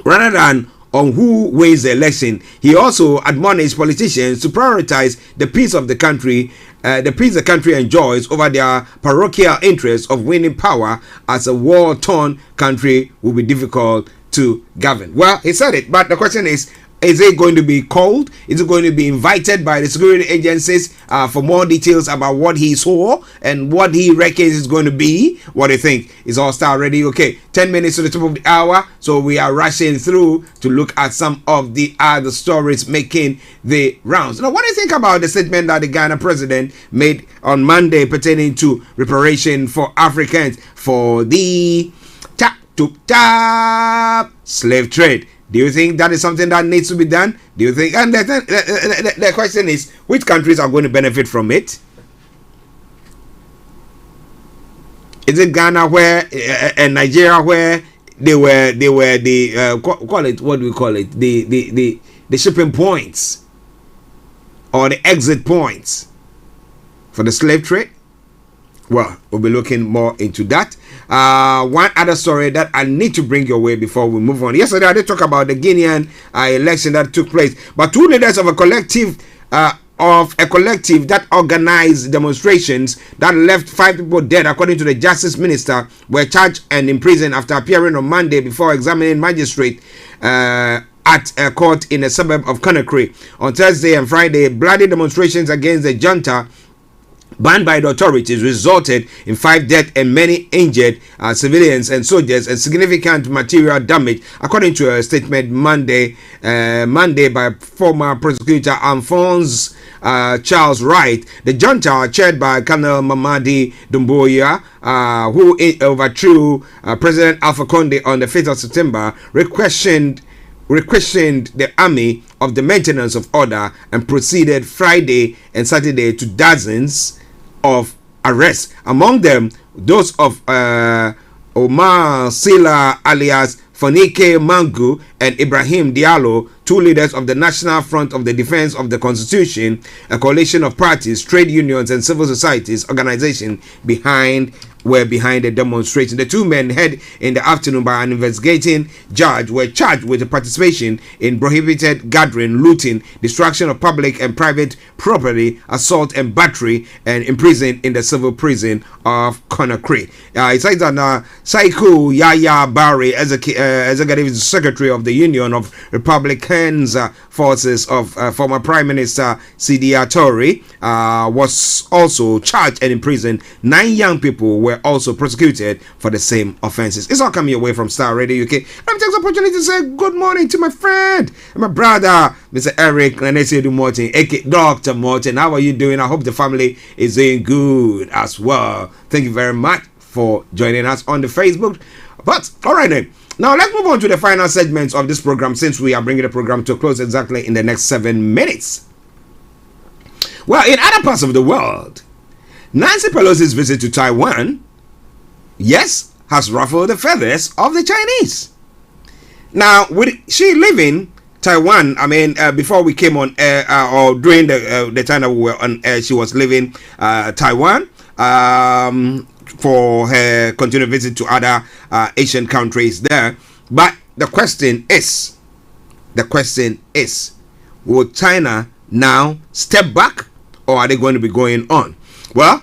rather than on who wins the election. He also admonished politicians to prioritize the peace of the country, the peace the country enjoys over their parochial interests of winning power, as a war-torn country will be difficult to govern. Well, he said it, but the question is it going to be called? Is it going to be invited by the security agencies for more details about what he saw and what he reckons is going to be? What do you think? Is all Star ready? Okay, 10 minutes to the top of the hour, so we are rushing through to look at some of the other stories making the rounds. Now, what do you think about the statement that the Ghana president made on Monday pertaining to reparation for Africans for the tap slave trade? Do you think that is something that needs to be done? Do you think? And the question is, which countries are going to benefit from it? Is it Ghana where and Nigeria where they were the call it, what do we call it, the shipping points or the exit points for the slave trade? Well, we'll be looking more into that. One other story that I need to bring your way before we move on. Yesterday, I did talk about the Guinean election that took place, but two leaders of a collective that organized demonstrations that left 5 people dead, according to the Justice Minister, were charged and imprisoned after appearing on Monday before examining magistrate at a court in a suburb of Conakry. On Thursday and Friday, bloody demonstrations against the junta banned by the authorities resulted in 5 dead and many injured civilians and soldiers, and significant material damage, according to a statement Monday by former prosecutor Alphonse Charles Wright. The junta, chaired by Colonel Mamadi Doumbouya, who overthrew President Alpha Conde on the 5th of September, requestioned the army of the maintenance of order and proceeded Friday and Saturday to dozens of arrests, among them those of Omar Sila alias Fonike Mangu and Ibrahim Diallo, 2 leaders of the National Front of the Defense of the Constitution, a coalition of parties, trade unions and civil societies organizations were behind the demonstration. The 2 men, heard in the afternoon by an investigating judge, were charged with participation in prohibited gathering, looting, destruction of public and private property, assault and battery, and imprisoned in the civil prison of Conakry. It says that Saiku Yaya Barry, executive secretary of the Union of Republicans Forces of former Prime Minister Sidia Toure, was also charged and imprisoned. 9 young people were also prosecuted for the same offenses. It's all coming away from Starr Radio UK. Let me take this opportunity to say good morning to my friend and my brother, Mr. Eric Nanesedu Morton, aka Dr. Morton. How are you doing? I hope the family is doing good as well. Thank you very much for joining us on the Facebook. But all right then. Now let's move on to the final segments of this program, since we are bringing the program to a close exactly in the next 7 minutes. Well, in other parts of the world, Nancy Pelosi's visit to Taiwan, yes, has ruffled the feathers of the Chinese. Now, with she leaving Taiwan, I mean, before we came on air, or during the time that we were on air, she was leaving Taiwan for her continued visit to other Asian countries there. But the question is, will China now step back, or are they going to be going on? Well,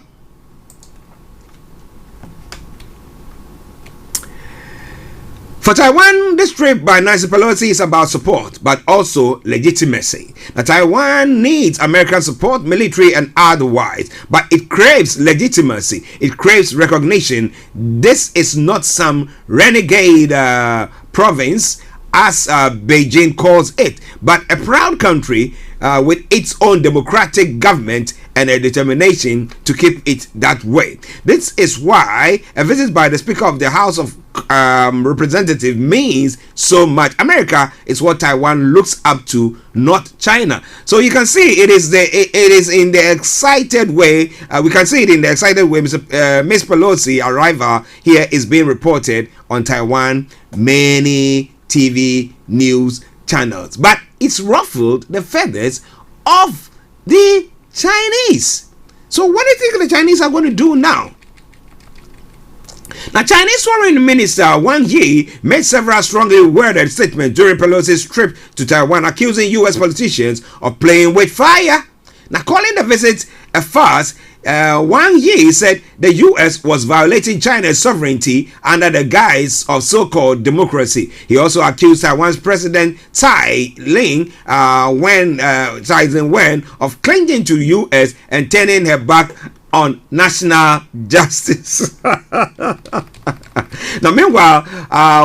for Taiwan, this trip by Nancy Pelosi is about support, but also legitimacy. Now, Taiwan needs American support, military and otherwise, but it craves legitimacy. It craves recognition. This is not some renegade province, as Beijing calls it, but a proud country with its own democratic government and a determination to keep it that way. This is why a visit by the Speaker of the House of Representatives means so much. America is what Taiwan looks up to, not China. So you can see it is in the excited way. We can see it in the excited way. Miss Pelosi arrival here is being reported on Taiwan, many TV news channels, but it's ruffled the feathers of the Chinese. So what do you think the Chinese are going to do now? Now, Chinese Foreign Minister Wang Yi made several strongly worded statements during Pelosi's trip to Taiwan, accusing U.S. politicians of playing with fire. Now, calling the visit a farce, Wang Yi said the U.S. was violating China's sovereignty under the guise of so-called democracy. He also accused Taiwan's President Tsai Ing-wen of clinging to U.S. and turning her back on national justice. Now, meanwhile,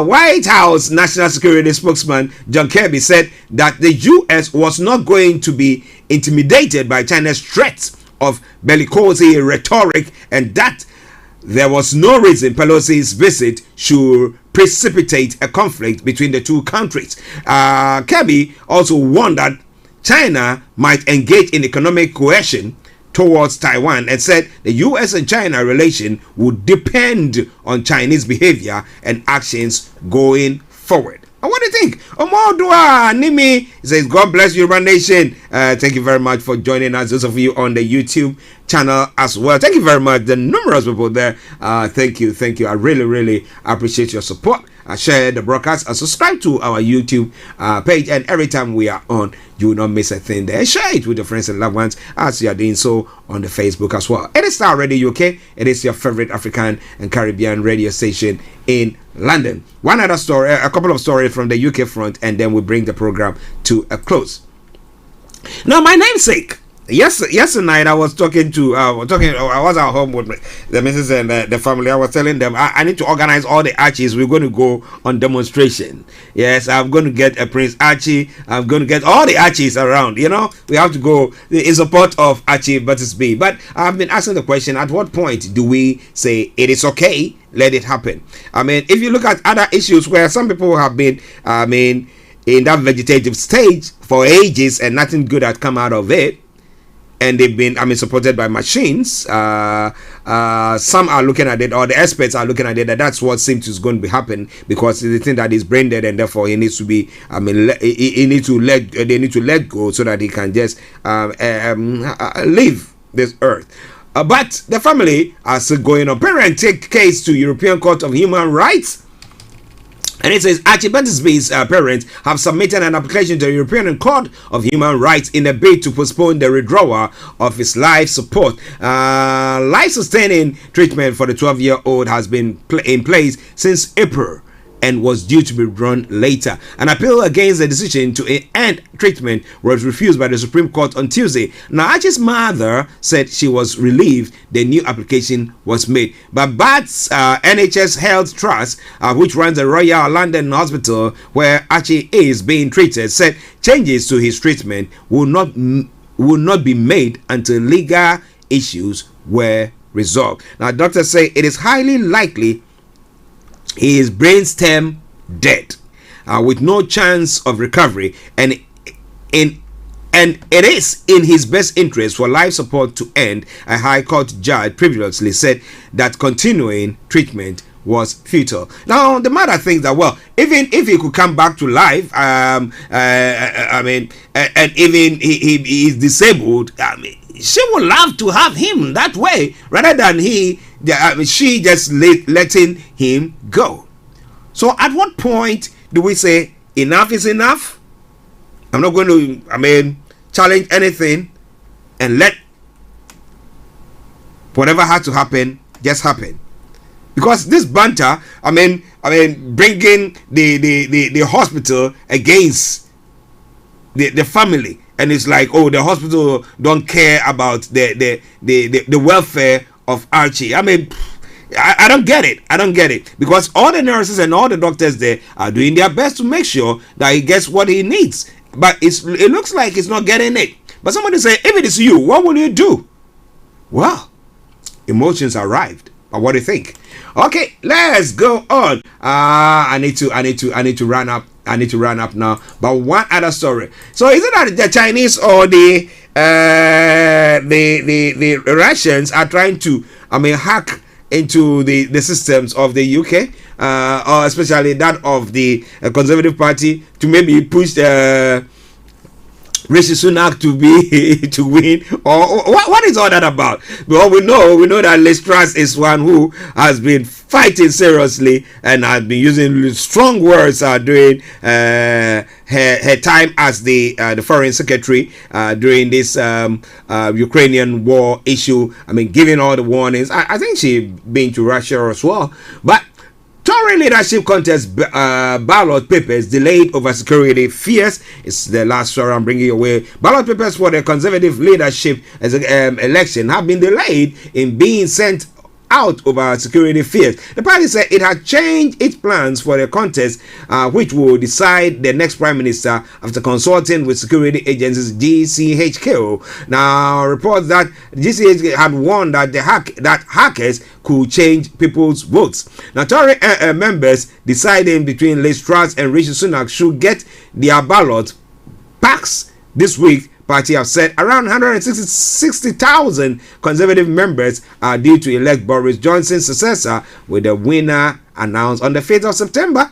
White House National Security spokesman John Kirby said that the U.S. was not going to be intimidated by China's threats of bellicose rhetoric, and that there was no reason Pelosi's visit should precipitate a conflict between the two countries. Kirby also warned that China might engage in economic coercion towards Taiwan and said the US and China relation would depend on Chinese behavior and actions going forward. And what do you think? Omodua Nimi says, God bless Yoruba Nation. Thank you very much for joining us, those of you on the YouTube channel as well. Thank you very much. The numerous people there. Thank you. I really appreciate your support. Share the broadcast and subscribe to our YouTube page. And every time we are on, you will not miss a thing there. Share it with your friends and loved ones as you are doing so on the Facebook as well. It is Starr Radio UK. It is your favorite African and Caribbean radio station in London. One other story, a couple of stories from the UK front, and then we bring the program to a close. Now, my namesake. Yesterday night I was talking to I was at home with the missus and the family. I was telling them I need to organize all the Archies. We're going to go on demonstration. Yes, I'm going to get a Prince Archie. I'm going to get all the Archies around. You know, we have to go in support of Archie Battersby. But I've been asking the question: at what point do we say it is okay? Let it happen. I mean, if you look at other issues where some people have been, in that vegetative stage for ages and nothing good has come out of it. And they've been, supported by machines. Some are looking at it, or the experts are looking at it, that's what seems is going to be happening, because they think that he's brain dead and therefore he needs to be, they need to let go so that he can just leave this earth. But the family are still going on. Parent take case to European Court of Human Rights. And it says Archie Battersby's parents have submitted an application to the European Court of Human Rights in a bid to postpone the withdrawal of his life support. Life-sustaining treatment for the 12-year-old has been in place since April and was due to be withdrawn later. An appeal against the decision to end treatment was refused by the Supreme Court on Tuesday. Now, Archie's mother said she was relieved the new application was made. But Bath's NHS Health Trust, which runs the Royal London Hospital where Archie is being treated, said changes to his treatment will not be made until legal issues were resolved. Now, doctors say it is highly likely he is brainstem dead, with no chance of recovery, and it is in his best interest for life support to end. A High Court judge previously said that continuing treatment was futile. Now, the mother thinks that, well, even if he could come back to life, and even he is disabled, she would love to have him that way rather than she just letting him go. So at what point do we say enough is enough? I'm not going to challenge anything and let whatever had to happen just happen. Because this banter, bringing the hospital against the family, and it's like, oh, the hospital don't care about the welfare of Archie. I don't get it, because all the nurses and all the doctors there are doing their best to make sure that he gets what he needs, but it looks like he's not getting it. But somebody say, if it is you, what will you do? Well, emotions arrived. But what do you think? Okay, let's go on. I need to run up. I need to run up now. But one other story. So is it that the Chinese or the Russians are trying to hack into the systems of the UK, or especially that of the Conservative Party, to maybe push Rishi Sunak to win, or what is all that about? Well, we know that Liz Truss is one who has been fighting seriously and has been using strong words during her time as the foreign secretary during this Ukrainian war issue. Giving all the warnings. I think she been to Russia as well, but Tory leadership contest ballot papers delayed over security fears. It's the last story I'm bringing your way. Ballot papers for the Conservative leadership election have been delayed in being sent out over security fears. The party said it had changed its plans for the contest, which will decide the next prime minister after consulting with security agencies GCHQ. Now, reports that GCHQ had warned that that hackers could change people's votes. Now, Tory members deciding between Liz Truss and Rishi Sunak should get their ballot packs this week. Party have said around 160,000 Conservative members are due to elect Boris Johnson's successor, with the winner announced on the 5th of September.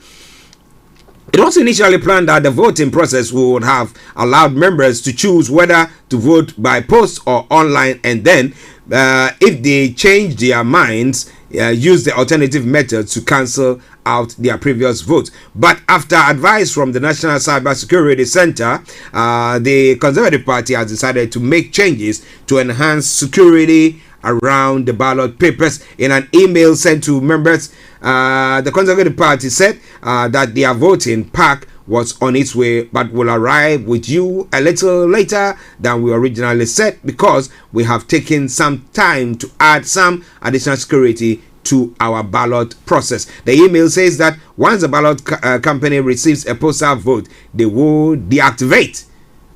It was initially planned that the voting process would have allowed members to choose whether to vote by post or online, and then, if they change their minds, use the alternative method to cancel out their previous vote. But after advice from the National Cyber Security Center, the Conservative Party has decided to make changes to enhance security around the ballot papers. In an email sent to members, the Conservative Party said that their voting pack was on its way, but will arrive with you a little later than we originally said, because we have taken some time to add some additional security to our ballot process. The email says that once the ballot company receives a postal vote, they will deactivate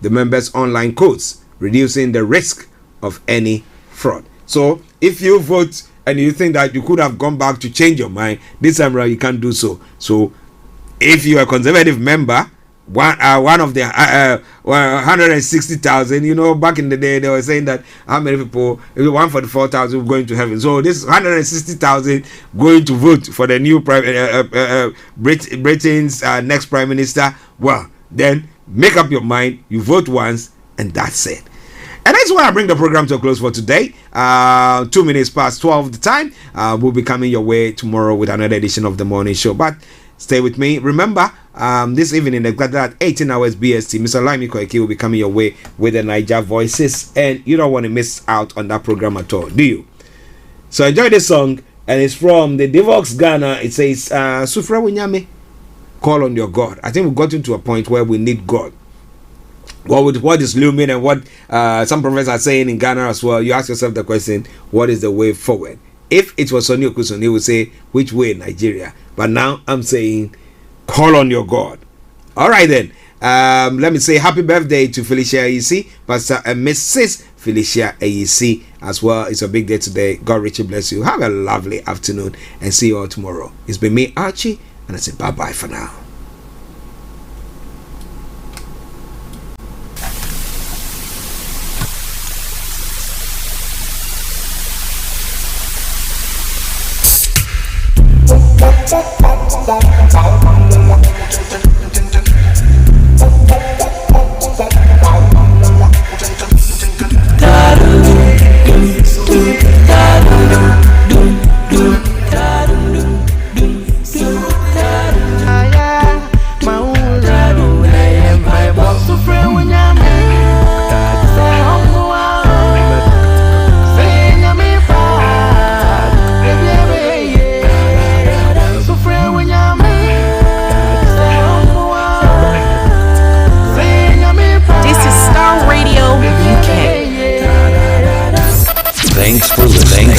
the members' online codes, reducing the risk of any fraud. So if you vote and you think that you could have gone back to change your mind, this time around you can't do so. So if you're a Conservative member, one of the 160,000, you know, back in the day they were saying that how many people, 144,000 going to heaven. So this 160,000 going to vote for the new Britain's next prime minister. Well, then make up your mind. You vote once, and that's it. And that's why I bring the program to a close for today. 2 minutes past 12 the time. We'll be coming your way tomorrow with another edition of the morning show. But stay with me. Remember, this evening, exactly at 18 hours BST, Mr. Olayomi Koiki will be coming your way with the Niger Voices. And you don't want to miss out on that program at all, do you? So enjoy this song. And it's from the Divox Ghana. It says, Sufra Winyame, call on your God. I think we've gotten to a point where we need God. What is looming and what some prophets are saying in Ghana as well, you ask yourself the question, what is the way forward? If it was Sonny Okusun, he would say, which way, Nigeria? But now I'm saying, call on your God. All right then. Let me say happy birthday to Felicia AEC, Pastor and Mrs. Felicia AEC as well. It's a big day today. God richly bless you. Have a lovely afternoon and see you all tomorrow. It's been me, Archie, and I say bye-bye for now. Thanks for listening.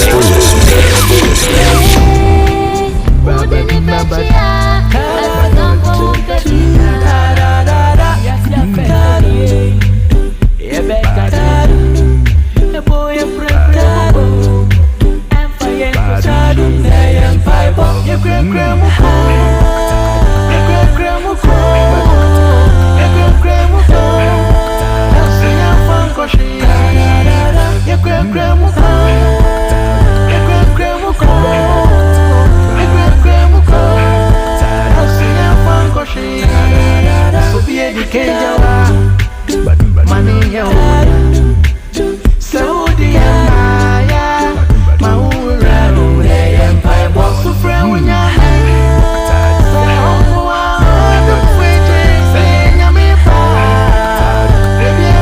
Grandma.